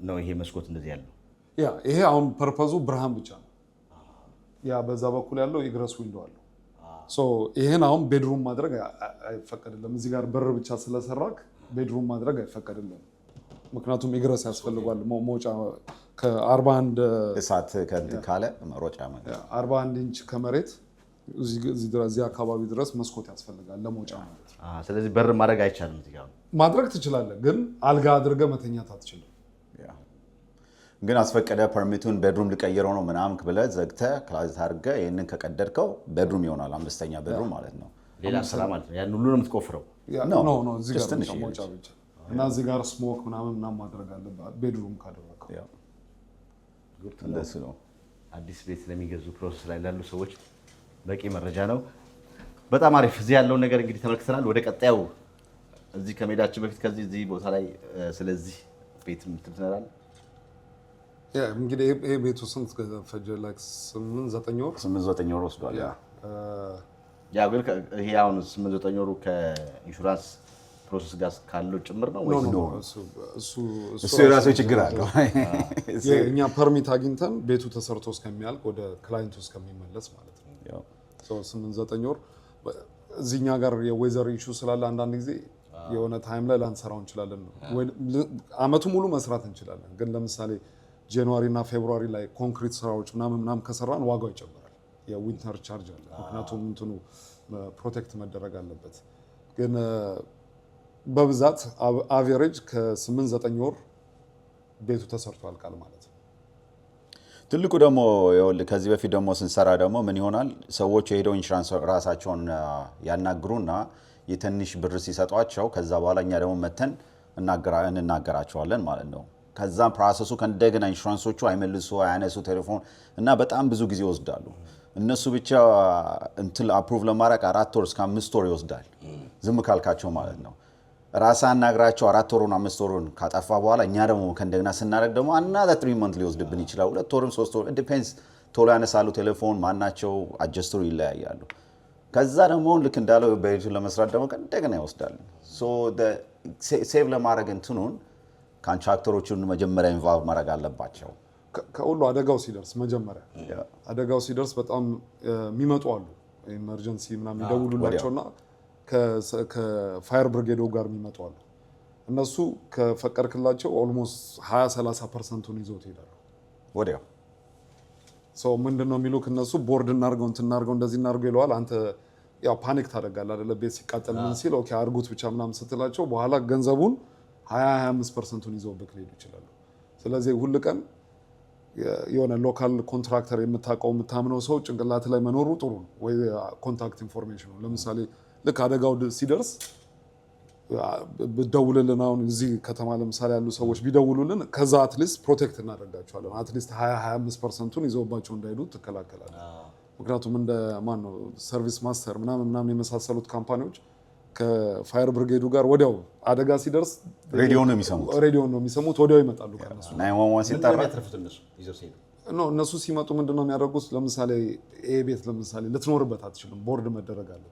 Speaker 1: ነው ይሄ መስኮት እንደዚህ ያለው።
Speaker 4: ይሄ አሁን ፐርፐዙ ብርሃን ብቻ ነው። በዛ በኩል ያለው ኢግረስ ዊንዶ አለው። ይሄን አሁን ቤድሩም ማድረግ አይፈቀድልም። እዚህ ጋር በር ብቻ ስለሰራክ ቤድሩም ማድረግ አይፈቀድልም። ምክንያቱም ኢግረስ ያስፈልጓል። መውጫ ከ41
Speaker 2: እሳት ካለ መሮጫ
Speaker 4: 41 ኢንች ከመሬት እዚህ አካባቢ ድረስ መስኮት ያስፈልጋል ለመውጫ ማለት ነው።
Speaker 1: ስለዚህ በር ማድረግ አይቻልም። እዚህ ጋር
Speaker 4: ማድረግ ትችላለህ፣ ግን አልጋ አድርገህ መተኛት አትችልም።
Speaker 2: ግን አስፈቀደ ፐርሚቱን ቤድሩም ልቀይረው ነው ምናምን ብለህ ዘግተህ ክላዚት አድርገህ ይህንን ከቀደድከው ቤድሩም ይሆናል። 5ኛ ቤድሩም ማለት ነው።
Speaker 1: ሌላ ስራ ማለት ነው። ያን ሁሉ ነው የምትቆፍረው?
Speaker 4: እዚህ ጋር መውጫ ብቻ እና እዚህ ጋር ስሞክ ምናምን ማድረግ አለብህ ቤድሩም ካደረግከው።
Speaker 2: እንደሱ ነው።
Speaker 1: አዲስ ቤት ለሚገዙ ፕሮሰስ ላይ ላሉ ሰዎች በቂ መረጃ ነው። በጣም አሪፍ። እዚህ ያለውን ነገር እንግዲህ ተመልክተናል። ወደ ቀጣዩ እዚህ ከሜዳችን በፊት ከዚህ እዚህ ቦታ ላይ ስለዚህ ቤት ምትነራል።
Speaker 4: እንግዲህ ይሄ ቤቱ ስንት ፈጀ? 8-9 ወር
Speaker 2: 8-9 ወር ወስዷል።
Speaker 1: ግን ይሄ አሁን 8-9 ወሩ ከኢንሹራንስ ፕሮሰስ ጋር ካለው ጭምር ነው ወይስ ነው?
Speaker 2: እሱ የራሱ ችግር አለው።
Speaker 4: እኛ ፐርሚት አግኝተን ቤቱ ተሰርቶ እስከሚያልቅ ወደ ክላይንቱ እስከሚመለስ ማለት ነው። 8-9 ወር እዚህኛ ጋር የዌዘር ኢሹ ስላለ አንዳንድ ጊዜ የሆነ ታይም ላይ ላንሰራው እንችላለን። አመቱ ሙሉ መስራት እንችላለን። ግን ለምሳሌ ጃንዋሪ እና ፌብሩዋሪ ላይ ኮንክሪት ስራዎች ምናምን ከሰራን ዋጋው ይጨምራል። የዊንተር ቻርጅ አለ። ምክንያቱም እንትኑ ፕሮቴክት መደረግ አለበት። ግን በብዛት አቨሬጅ ከ8-9 ወር ቤቱ ተሰርቶ ያልቃል ማለት ነው።
Speaker 2: ትልቁ ደግሞ ከዚህ በፊት ደግሞ ስንሰራ ደግሞ ምን ይሆናል፣ ሰዎች የሄደው ኢንሹራንስ ራሳቸውን ያናግሩና የትንሽ ብር ሲሰጧቸው ከዛ በኋላ እኛ ደግሞ መተን እንናገራቸዋለን ማለት ነው። ከዛ ፕሮሰሱ ከእንደገና ኢንሹራንሶቹ አይመልሱ አያነሱ ቴሌፎን እና በጣም ብዙ ጊዜ ይወስዳሉ። እነሱ ብቻ እንትን አፕሩቭ ለማድረግ 4 ወር እስከ 5 ወር ይወስዳል፣ ዝም ካልካቸው ማለት ነው። ራሳ አናግራቸው 4 ወሩን 5 ወሩን ካጠፋ በኋላ እኛ ደግሞ ከእንደገና ስናደርግ ደግሞ another 3 months ሊወስድብን ይችላል። 2 ወርም 3 ወር ዲፔንድስ። ቶሎ ያነሳሉ ቴሌፎን ማናቸው አጀስትሩ ይለያያሉ። ከዛ ደግሞ ልክ እንዳለው በቤቱን ለመስራት ደግሞ ከእንደገና ይወስዳል። ሴቭ ለማድረግ እንትኑን ኮንትራክተሮቹን መጀመሪያ ኢንቮልቭ ማድረግ አለባቸው።
Speaker 4: ከሁሉ አደጋው ሲደርስ መጀመሪያ አደጋው ሲደርስ በጣም የሚመጡ አሉ ኢመርጀንሲ ምናምን ይደውሉላቸውና ከፋየር ብሪጌዶ ጋር የሚመጡ አሉ። እነሱ ከፈቀድክላቸው ኦልሞስት 20-30% ይዘው ይሄዳሉ
Speaker 2: ወዲያው።
Speaker 4: ምንድነው የሚሉክ እነሱ ቦርድ እናርገው እንትናርገው እንደዚህ እናርገው ይለዋል። አንተ ያው ፓኒክ ታደርጋለህ አይደለ? ቤት ሲቃጠል ምን ሲል ኦኬ አርጉት ብቻ ምናምን ስትላቸው በኋላ ገንዘቡን 20-25% ይዘውበት ሊሄዱ ይችላሉ። ስለዚህ ሁሉ ቀን የሆነ ሎካል ኮንትራክተር የምታምነው ሰው ጭንቅላት ላይ መኖሩ ጥሩ ነው። ወይ ኮንታክት ኢንፎርሜሽን ነው። ለምሳሌ ልክ አደጋው ሲደርስ ብደውልልን አሁን እዚህ ከተማ ለምሳሌ ያሉ ሰዎች ቢደውሉልን ከዛ አትሊስት ፕሮቴክት እናደርጋቸዋለን። አትሊስት 20-25% ይዘውባቸው እንዳይሄዱ ትከላከላለህ። ምክንያቱም እንደ ማን ነው ሰርቪስ ማስተር ምናምን የመሳሰሉት ካምፓኒዎች ከፋየር ብሪጌዱ ጋር ወዲያው አደጋ ሲደርስ
Speaker 2: ሬዲዮ ነው የሚሰሙት
Speaker 4: ወዲያው ይመጣሉ። ከነሱ
Speaker 2: እነሱ
Speaker 4: ሲመጡ ምንድነው የሚያደርጉት? ለምሳሌ ቤት ለምሳሌ ልትኖርበት አትችልም፣ ቦርድ መደረግ አለ።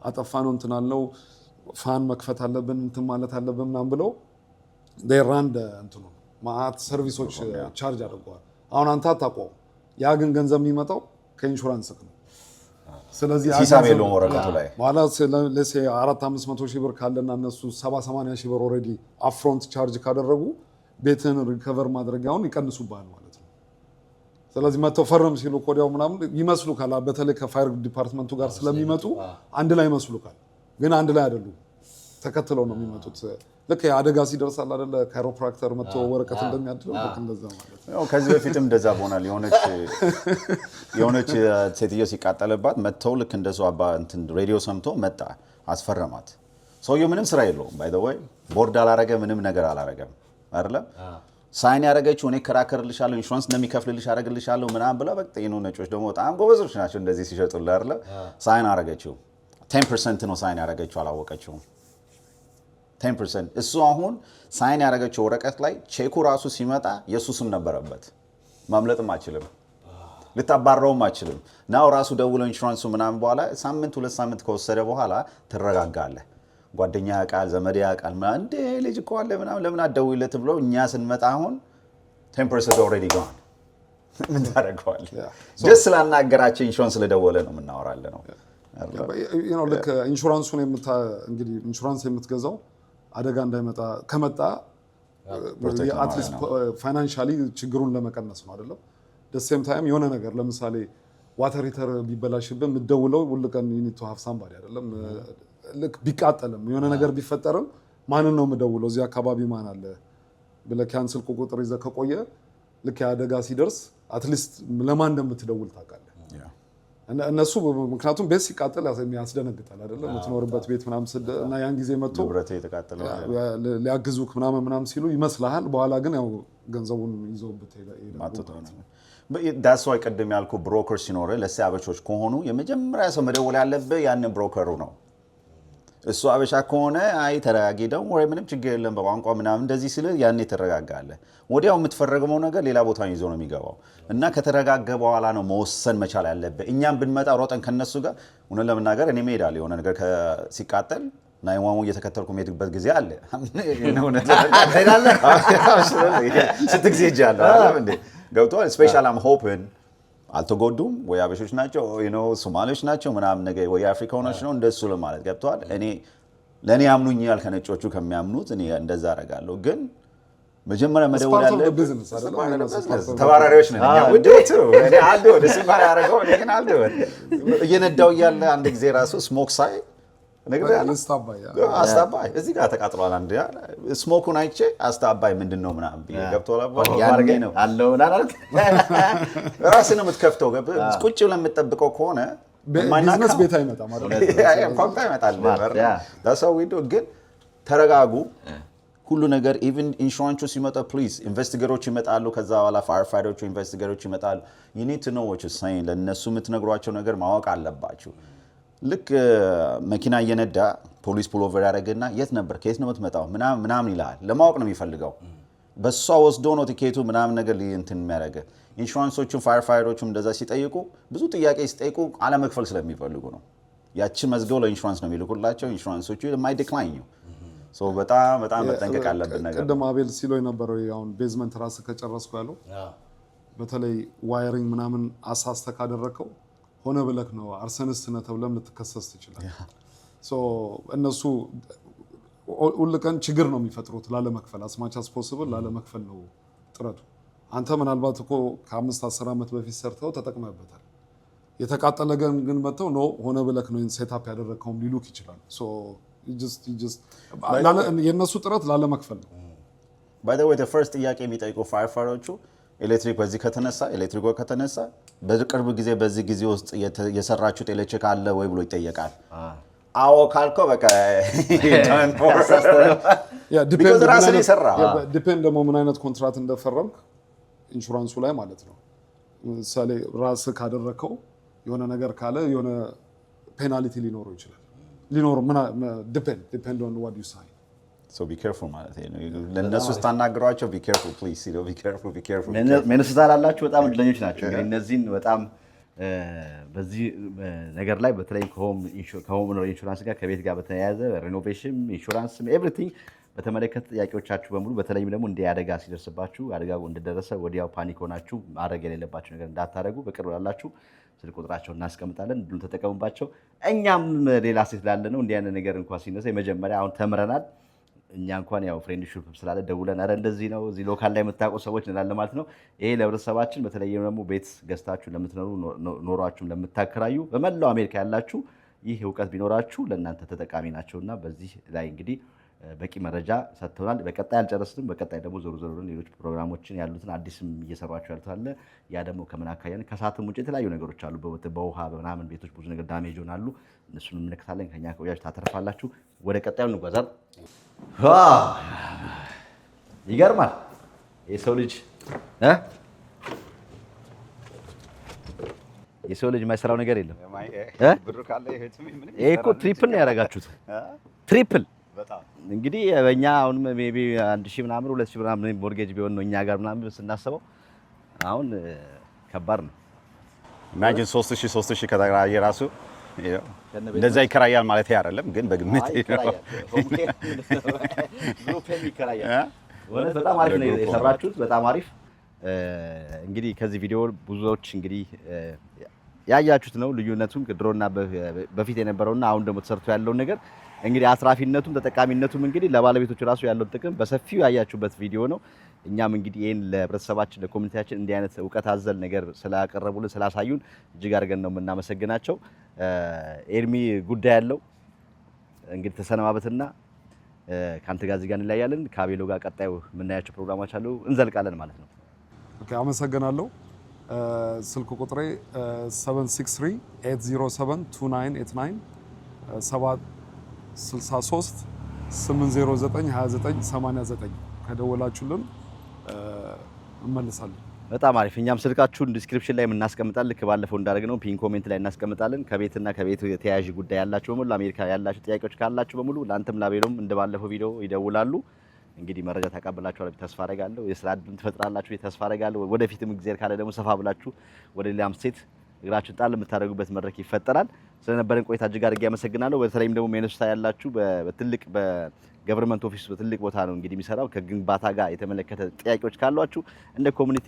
Speaker 4: አጠፋ ነው እንትን አለው ፋን መክፈት አለብን እንትን ማለት አለብን ምናምን ብለው ራንድ እንትኑ ማአት ሰርቪሶች ቻርጅ አድርገዋል። አሁን አንተ አታውቀውም። ያ ግን ገንዘብ የሚመጣው ከኢንሹራንስ ነው። ስለዚህ
Speaker 2: ሂሳብ የለውም ወረቀቱ ላይ
Speaker 4: ማለት ለሴ 400-500 ሺህ ብር ካለና እነሱ 70-80 ሺህ ብር ኦልሬዲ አፕፍሮንት ቻርጅ ካደረጉ ቤትን ሪከቨር ማድረጊያውን ይቀንሱባል ማለት ነው። ስለዚህ መተው ፈርም ሲሉ ኮዲያው ምናምን ይመስሉካል። በተለይ ከፋየር ዲፓርትመንቱ ጋር ስለሚመጡ አንድ ላይ ይመስሉካል፣ ግን አንድ ላይ አይደሉም። ተከትለው ነው የሚመጡት። ልክ አደጋ ሲደርሳል አይደለ ካይሮፕራክተር መጥቶ ወረቀት እንደሚያድለው ልክ እንደዛ ማለት ነው።
Speaker 2: ከዚህ በፊትም እንደዛ ሆናል። የሆነች ሴትዮ ሲቃጠልባት መጥተው ልክ እንደሱ እንትን ሬዲዮ ሰምቶ መጣ አስፈረማት። ሰውየው ምንም ስራ የለውም። ባይ ዘ ወይ ቦርድ አላረገ ምንም ነገር አላረገም አይደለም። ሳይን ያደረገችው እኔ ከራከርልሻለሁ ኢንሹራንስ እንደሚከፍልልሽ አደረግልሻለሁ ምናምን ብላ በቃ ነጮች ደግሞ በጣም ጎበዞች ናቸው እንደዚህ ሲሸጡልህ አይደለ። ሳይን አደረገችው 10% ነው ሳይን ያደረገችው፣ አላወቀችውም 10%። እሱ አሁን ሳይን ያደረገችው ወረቀት ላይ ቼኩ ራሱ ሲመጣ የሱ ስም ነበረበት። ማምለጥም አችልም፣ ልታባረውም አችልም። ናው ራሱ ደውሎ ኢንሹራንሱ ምናምን በኋላ ሳምንት 2 ሳምንት ከወሰደ በኋላ ትረጋጋለህ። ጓደኛ ያውቃል፣ ዘመድ ያውቃል ምናምን እንደ ልጅ እኮ አለ ምናምን ለምን አትደውይለት ብሎ እኛ ስንመጣ አሁን 10% ኦልሬዲ ጋን ምን ታደርገዋለህ? ደስ ስላናገራቸው ኢንሹራንስ ስለደወለ ነው የምናወራለ ነው።
Speaker 4: ልክ ኢንሹራንሱን እንግዲህ ኢንሹራንስ የምትገዛው አደጋ እንዳይመጣ ከመጣ አትሊስት ፋይናንሻሊ ችግሩን ለመቀነስ ነው አይደለም። ደሴም ታይም የሆነ ነገር ለምሳሌ ዋተር ሂተር ቢበላሽብን የምትደውለው ሁሉ ቀን ዩኒት ቱ ሃቭ ሳምባዲ አይደለም። ልክ ቢቃጠልም የሆነ ነገር ቢፈጠርም ማንን ነው የምደውለው? እዚህ አካባቢ ማን አለ ብለህ ካንስል ቁጥር ይዘህ ከቆየ ልክ የአደጋ ሲደርስ አትሊስት ለማን እንደምትደውል ታውቃለህ። እነሱ ምክንያቱም ቤት ሲቃጠል ያስደነግጣል አይደለም። የምትኖርበት ቤት ምናምን እና ያን ጊዜ መጥቶ ሊያግዙክ ምናምን ሲሉ ይመስልሃል። በኋላ ግን ያው ገንዘቡን ይዘውበት ይሄዳሉ።
Speaker 2: ዳስ ዋይ ቀደም ያልኩ ብሮከር ሲኖር ለሴ አበሾች ከሆኑ የመጀመሪያ ሰው መደወል ያለብህ ያንን ብሮከሩ ነው። እሱ አበሻ ከሆነ አይ ተረጋጊ ደግሞ ወይ ምንም ችግር የለም በቋንቋ ምናምን እንደዚህ ሲል ያኔ ትረጋጋለህ። ወዲያው የምትፈረገው ነገር ሌላ ቦታ ይዞ ነው የሚገባው እና ከተረጋገ በኋላ ነው መወሰን መቻል ያለብህ። እኛም ብንመጣ ሮጠን ከነሱ ጋር እውነት ለመናገር እኔ እሄዳለሁ የሆነ ነገር ሲቃጠል ናይዋሙ እየተከተልኩ የምሄድበት ጊዜ አለ። ስንት ጊዜ ሄጃለሁ አይደለም እንዴ ገብቶሃል። ስፔሻል አም ሆፕን አልተጎዱም ወይ አበሾች ናቸው ሶማሌዎች ናቸው ምናምን ነገር ወይ አፍሪካኖች ነው እንደሱ ለማለት ገብተዋል። ለእኔ ያምኑኛል ከነጮቹ ከሚያምኑት እኔ እንደዛ አደርጋለሁ። ግን መጀመሪያ መደወል ያለብህ ተባራሪዎች ነን እኛ ውዴቱ እኔ አልደው ደስ ይማር ያደረገው እኔ ግን አልደው እየነዳው እያለ አንድ ጊዜ ራሱ ስሞክ ሳይ አስታባይ እዚህ ጋር ተቃጥሏል። አንድ ስሞኩን አይቼ አስታባይ ምንድነው ምናምን ብዬ ገብቶሃል ያኔ ነው አለው ናላልክ ራስህን የምትከፍተው ቁጭ ብለህ የምትጠብቀው ከሆነ
Speaker 4: ቢዝነስ ቤት አይመጣም ማለት
Speaker 2: ኮንታ ይመጣል ዳሰው ግን ተረጋጉ። ሁሉ ነገር ኢቭን ኢንሹራንሱ ሲመጣ ፕሊዝ ኢንቨስቲጌተሮች ይመጣሉ። ከዛ በኋላ ፋየር ፋይተሮች ኢንቨስቲጌተሮች ይመጣሉ። you need to know what you're saying ለነሱ የምትነግሯቸው ነገር ማወቅ አለባችሁ። ልክ መኪና እየነዳ ፖሊስ ፑል ኦቨር ያደረገና የት ነበር ከየት ነው የምትመጣው ምናምን ይላል። ለማወቅ ነው የሚፈልገው። በሷ ወስዶ ነው ቲኬቱ ምናምን ነገር እንትን የሚያደርገው። ኢንሹራንሶቹም ፋየር ፋይተሮቹም እንደዛ ሲጠይቁ ብዙ ጥያቄ ሲጠይቁ አለመክፈል ስለሚፈልጉ ነው። ያቺ መዝገው ለኢንሹራንስ ነው የሚልኩላቸው። ኢንሹራንሶቹ የማይዲክላይን ነው። ሶ በጣም መጠንቀቅ አለብን ነገር።
Speaker 4: ቀደም አቤል ሲሎ የነበረው አሁን ቤዝመንት ራስ ከጨረስኩ ያለው በተለይ ዋየሪንግ ምናምን አሳስተ ካደረከው ሆነ ብለክ ነው አርሰንስ ነህ ተብለም ልትከሰስ ትችላለህ። ሶ እነሱ ሁሉ ቀን ችግር ነው የሚፈጥሩት ላለመክፈል አስማች አስ ፖሲብል ላለመክፈል ነው ጥረቱ። አንተ ምናልባት እኮ ከ5-10 ዓመት በፊት ሰርተው ተጠቅመህበታል። የተቃጠለ ግን መተው ነው ሆነ ብለክ ነው ሴትአፕ ያደረከውም ሊሉክ ይችላል። ሶ የእነሱ ጥረት ላለመክፈል ነው።
Speaker 2: ባይ ዘ ዌይ ፈርስት ጥያቄ የሚጠይቁ ፋየርፋይተሮቹ ኤሌክትሪክ በዚህ ከተነሳ ኤሌክትሪክ ከተነሳ በቅርብ ጊዜ በዚህ ጊዜ ውስጥ የሰራችሁት ኤሌክትሪክ አለ ወይ ብሎ ይጠየቃል። አዎ ካልከው በቃ
Speaker 4: ዲፔንድ ደግሞ ምን አይነት ኮንትራት እንደፈረምክ ኢንሹራንሱ ላይ ማለት ነው። ምሳሌ ራስህ ካደረከው የሆነ ነገር ካለ የሆነ ፔናልቲ ሊኖረው ይችላል። ዲፔንድ ኦን ዋት ዩ ሳይን
Speaker 2: So be careful ማለት ነው። ለነሱ ስታናግሯቸው be careful please, be careful.
Speaker 1: ሚኒሶታ ላላችሁ በጣም እድለኞች ናቸው። እንግዲህ እነዚህን በጣም በዚህ ነገር ላይ በተለይ ከሆም ኢንሹራንስ ጋር ከቤት ጋር በተያያዘ ሪኖቬሽን ኢንሹራንስም ኤቭሪቲንግ በተመለከተ ጥያቄዎቻችሁ በሙሉ በተለይም ደግሞ እንደ አደጋ ሲደርስባችሁ አደጋው እንደደረሰ ወዲያው ፓኒክ ሆናችሁ ማድረግ የሌለባችሁ ነገር እንዳታደርጉ በቅርብ ላላችሁ ስልክ ቁጥራቸውን እናስቀምጣለን። ሁሉም ተጠቀሙባቸው። እኛም ሌላ ሴት ላለ ነው እንዲህ አይነት ነገር እንኳን ሲነሳ የመጀመሪያ አሁን ተምረናል። እኛ እንኳን ያው ፍሬንድሺፕ ስላለ ደውለን አረ እንደዚህ ነው እዚህ ሎካል ላይ የምታውቁ ሰዎች እንላለን ማለት ነው። ይሄ ለህብረተሰባችን በተለይም ደግሞ ቤት ገዝታችሁ ለምትኖሩ ኖሯችሁም ለምታከራዩ በመላው አሜሪካ ያላችሁ ይህ እውቀት ቢኖራችሁ ለእናንተ ተጠቃሚ ናቸውና በዚህ ላይ እንግዲህ በቂ መረጃ ሰጥተውናል። በቀጣይ አልጨረስንም። በቀጣይ ደግሞ ዞሮ ዞሮ ሌሎች ፕሮግራሞችን ያሉትን አዲስም እየሰሯቸው ያሉት አለ። ያ ደግሞ ከምን አካያን ከሰዓትም ውጭ የተለያዩ ነገሮች አሉ። በውሃ በምናምን ቤቶች ብዙ ነገር ዳሜጅ ይሆናሉ። እነሱን እንመለከታለን። ከኛ ከወያጅ ታተርፋላችሁ። ወደ ቀጣዩ እንጓዛለን። ይገርማል። የሰው ልጅ የማይሰራው ነገር የለም። ይሄ እኮ ትሪፕል ነው ያደረጋችሁት። ትሪፕል እንግዲህ በእኛ አሁን ሜቢ 1000 ምናምን 2000 ምናምን ሞርጌጅ ቢሆን ነው እኛ ጋር ምናምን ስናስበው አሁን ከባድ ነው።
Speaker 2: ኢማጂን 3000 ከተከራየ ራሱ እንደዛ ይከራያል ማለት አይደለም፣ ግን በግምት
Speaker 1: በጣም አሪፍ ነው የሰራችሁት። በጣም አሪፍ እንግዲህ ከዚህ ቪዲዮ ብዙዎች እንግዲህ ያያችሁት ነው ልዩነቱን ድሮና በፊት የነበረውና አሁን ደግሞ ተሰርቶ ያለውን ነገር እንግዲህ አትራፊነቱም ተጠቃሚነቱም እንግዲህ ለባለቤቶቹ ራሱ ያለው ጥቅም በሰፊው ያያችሁበት ቪዲዮ ነው። እኛም እንግዲህ ይሄን ለህብረተሰባችን ለኮሚኒቲያችን እንዲህ አይነት እውቀት አዘል ነገር ስላቀረቡልን ስላሳዩን እጅግ አድርገን ነው የምናመሰግናቸው። ኤርሚ ጉዳይ ያለው እንግዲህ ተሰነባበትና ካንተ ጋር እዚህ ጋር እንለያያለን። ከአቤሎ ጋር ቀጣዩ የምናያቸው ፕሮግራሞች አሉ፣ እንዘልቃለን ማለት ነው።
Speaker 3: ኦኬ፣ አመሰግናለሁ። ስልክ ቁጥሬ 763-807-2989 763-809-2989 ከደወላችሁልን እንመልሳለን።
Speaker 1: በጣም አሪፍ። እኛም ስልካችሁን ዲስክሪፕሽን ላይ እናስቀምጣለን። ልክ ባለፈው እንዳደረግነው ፒን ኮሜንት ላይ እናስቀምጣለን። ከቤትና ከቤት ተያያዥ ጉዳይ ያላችሁ በሙሉ አሜሪካ ያላችሁ ጥያቄዎች ካላችሁ በሙሉ ለአንተም ላቤሎም እንደባለፈው ቪዲዮ ይደውላሉ። እንግዲህ መረጃ ታቀብላችኋል ተስፋ አደርጋለሁ። የስራ ዕድል ትፈጥራላችሁ ተስፋ አደርጋለሁ። ወደፊትም እግዚአብሔር ካለ ደግሞ ሰፋ ብላችሁ ወደ ሌላም ስቴት እግራችሁን ጣል የምታደርጉበት መድረክ ይፈጠራል። ስለነበረን ቆይታ እጅግ አድርጌ አመሰግናለሁ። በተለይም ደግሞ ሚኒሶታ ያላችሁ በትልቅ በገቨርንመንት ኦፊስ በትልቅ ቦታ ነው እንግዲህ የሚሰራው። ከግንባታ ጋር የተመለከተ ጥያቄዎች ካሏችሁ እንደ ኮሚኒቲ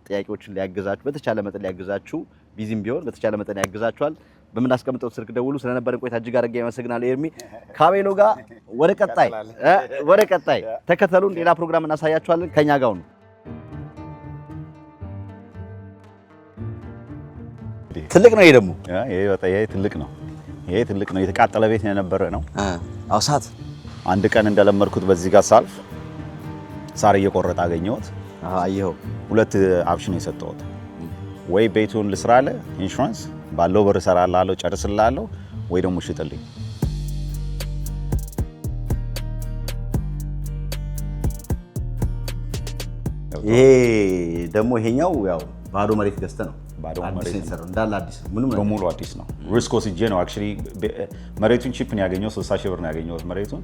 Speaker 1: ጥያቄዎችን ሊያግዛችሁ በተቻለ መጠን ሊያግዛችሁ ቢዚም ቢሆን በተቻለ መጠን ያግዛችኋል። በምናስቀምጠው ስልክ ደውሉ። ስለነበረን ቆይታ እጅግ አድርጌ አመሰግናለሁ። ኤርሚ ከአቤሎ ጋር ወደ ቀጣይ ተከተሉን። ሌላ ፕሮግራም እናሳያችኋለን። ከኛ ጋር ነው። ትልቅ ነው። ይሄ ደግሞ
Speaker 2: ይሄ ትልቅ ነው። የተቃጠለ ቤት የነበረ ነው።
Speaker 1: አውሳት
Speaker 2: አንድ ቀን እንደለመድኩት በዚህ ጋር ሳልፍ ሳር እየቆረጠ አገኘሁት።
Speaker 1: አየኸው።
Speaker 2: ሁለት ኦፕሽን የሰጠሁት ወይ ቤቱን ልስራለ ኢንሹራንስ ባለው ብር እሰራላለሁ ጨርስላለሁ፣ ወይ ደግሞ ሽጥልኝ።
Speaker 1: ይሄ ደግሞ ይሄኛው ያው ባዶ መሬት ገዝተህ ነው። ባዶ መሬት እንዳለ አዲስ ነው። ምንም
Speaker 2: በሙሉ አዲስ ነው። ሪስክ ወስጄ ነው አክቹሊ መሬቱን ቺፕ ነው ያገኘው። 60,000 ብር ነው ያገኘሁት መሬቱን።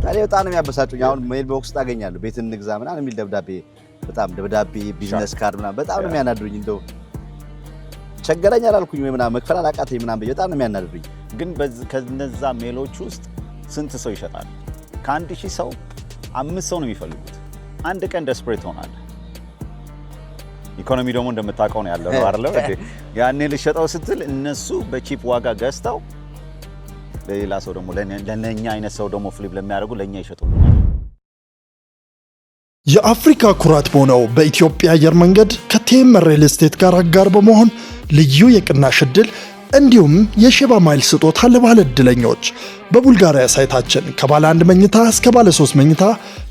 Speaker 1: ታዲያ በጣም ነው የሚያበሳጩኝ። አሁን ሜል ቦክስ ታገኛለህ ቤት እንግዛ ምናምን የሚል ደብዳቤ፣ በጣም ደብዳቤ ቢዝነስ ካርድ ምናምን በጣም ነው የሚያናድሩኝ። እንደው ቸገረኝ አላልኩኝ ወይ ምናምን መክፈል አላቃተኝ ምናምን በጣም ነው የሚያናድሩኝ።
Speaker 2: ግን ከነዛ ሜሎች ውስጥ ስንት ሰው ይሸጣል? ከ1000 ሰው 5 ሰው ነው የሚፈልጉት። አንድ ቀን ደስፕሬት ሆናል። ኢኮኖሚ ደግሞ እንደምታውቀው ነው ያለው አይደል? ያኔ ልሸጠው ስትል እነሱ በቺፕ ዋጋ ገዝተው ለሌላ ሰው ደግሞ ለኛ አይነት ሰው ደግሞ ፍሊፕ ለሚያደርጉ ለኛ ይሸጡልናል።
Speaker 5: የአፍሪካ ኩራት በሆነው በኢትዮጵያ አየር መንገድ ከቴምር ሪል ስቴት ጋር አጋር በመሆን ልዩ የቅናሽ ዕድል እንዲሁም የሼባ ማይል ስጦታ ለባለ ዕድለኞች በቡልጋሪያ ሳይታችን ከባለ 1 መኝታ እስከ ባለ 3 መኝታ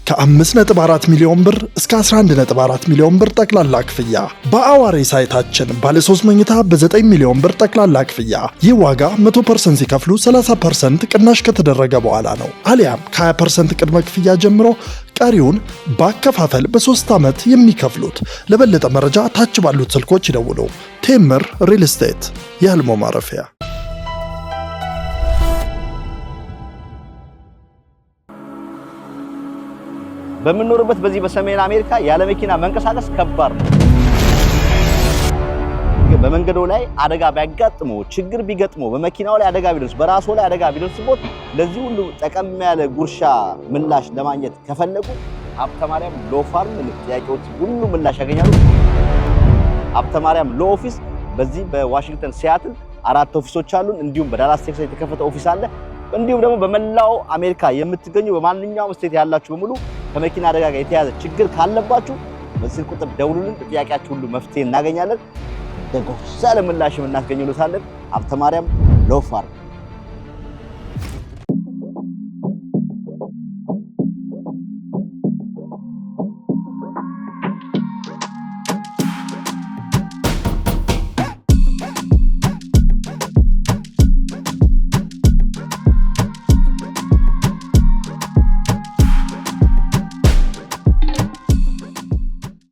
Speaker 5: ከ5.4 ሚሊዮን ብር እስከ 11.4 ሚሊዮን ብር ጠቅላላ ክፍያ፣ በአዋሬ ሳይታችን ባለ 3 መኝታ በ9 ሚሊዮን ብር ጠቅላላ ክፍያ። ይህ ዋጋ 100% ሲከፍሉ 30% ቅናሽ ከተደረገ በኋላ ነው። አሊያም ከ20% ቅድመ ክፍያ ጀምሮ ቀሪውን በአከፋፈል በ3 ዓመት የሚከፍሉት። ለበለጠ መረጃ ታች ባሉት ስልኮች ይደውሉ። ቴምር ሪል ስቴት የህልሞ ማረፊያ።
Speaker 1: በምንኖርበት በዚህ በሰሜን አሜሪካ ያለ መኪና መንቀሳቀስ ከባድ ነው። በመንገዱ ላይ አደጋ ቢያጋጥሞ ችግር ቢገጥሞ በመኪናው ላይ አደጋ ቢደርስ በራስዎ ላይ አደጋ ቢደርስቦት ለዚህ ሁሉ ጠቀም ያለ ጉርሻ ምላሽ ለማግኘት ከፈለጉ ሀብተ ማርያም ሎ ፋርም ጥያቄዎች ሁሉ ምላሽ ያገኛሉ። ሀብተ ማርያም ሎ ኦፊስ በዚህ በዋሽንግተን ሲያትል 4 ኦፊሶች አሉን። እንዲሁም በዳላስ ቴክሳስ የተከፈተ ኦፊስ አለ። እንዲሁም ደግሞ በመላው አሜሪካ የምትገኙ በማንኛውም ስቴት ያላችሁ በሙሉ ከመኪና አደጋ ጋር የተያዘ ችግር ካለባችሁ በዚህ ቁጥር ደውሉልን። ጥያቄያችሁ ሁሉ መፍትሄ እናገኛለን። ደግሞ ሰለ ምላሽ እናስገኝሉታለን። ሀብተ ማርያም ሎ ፋርም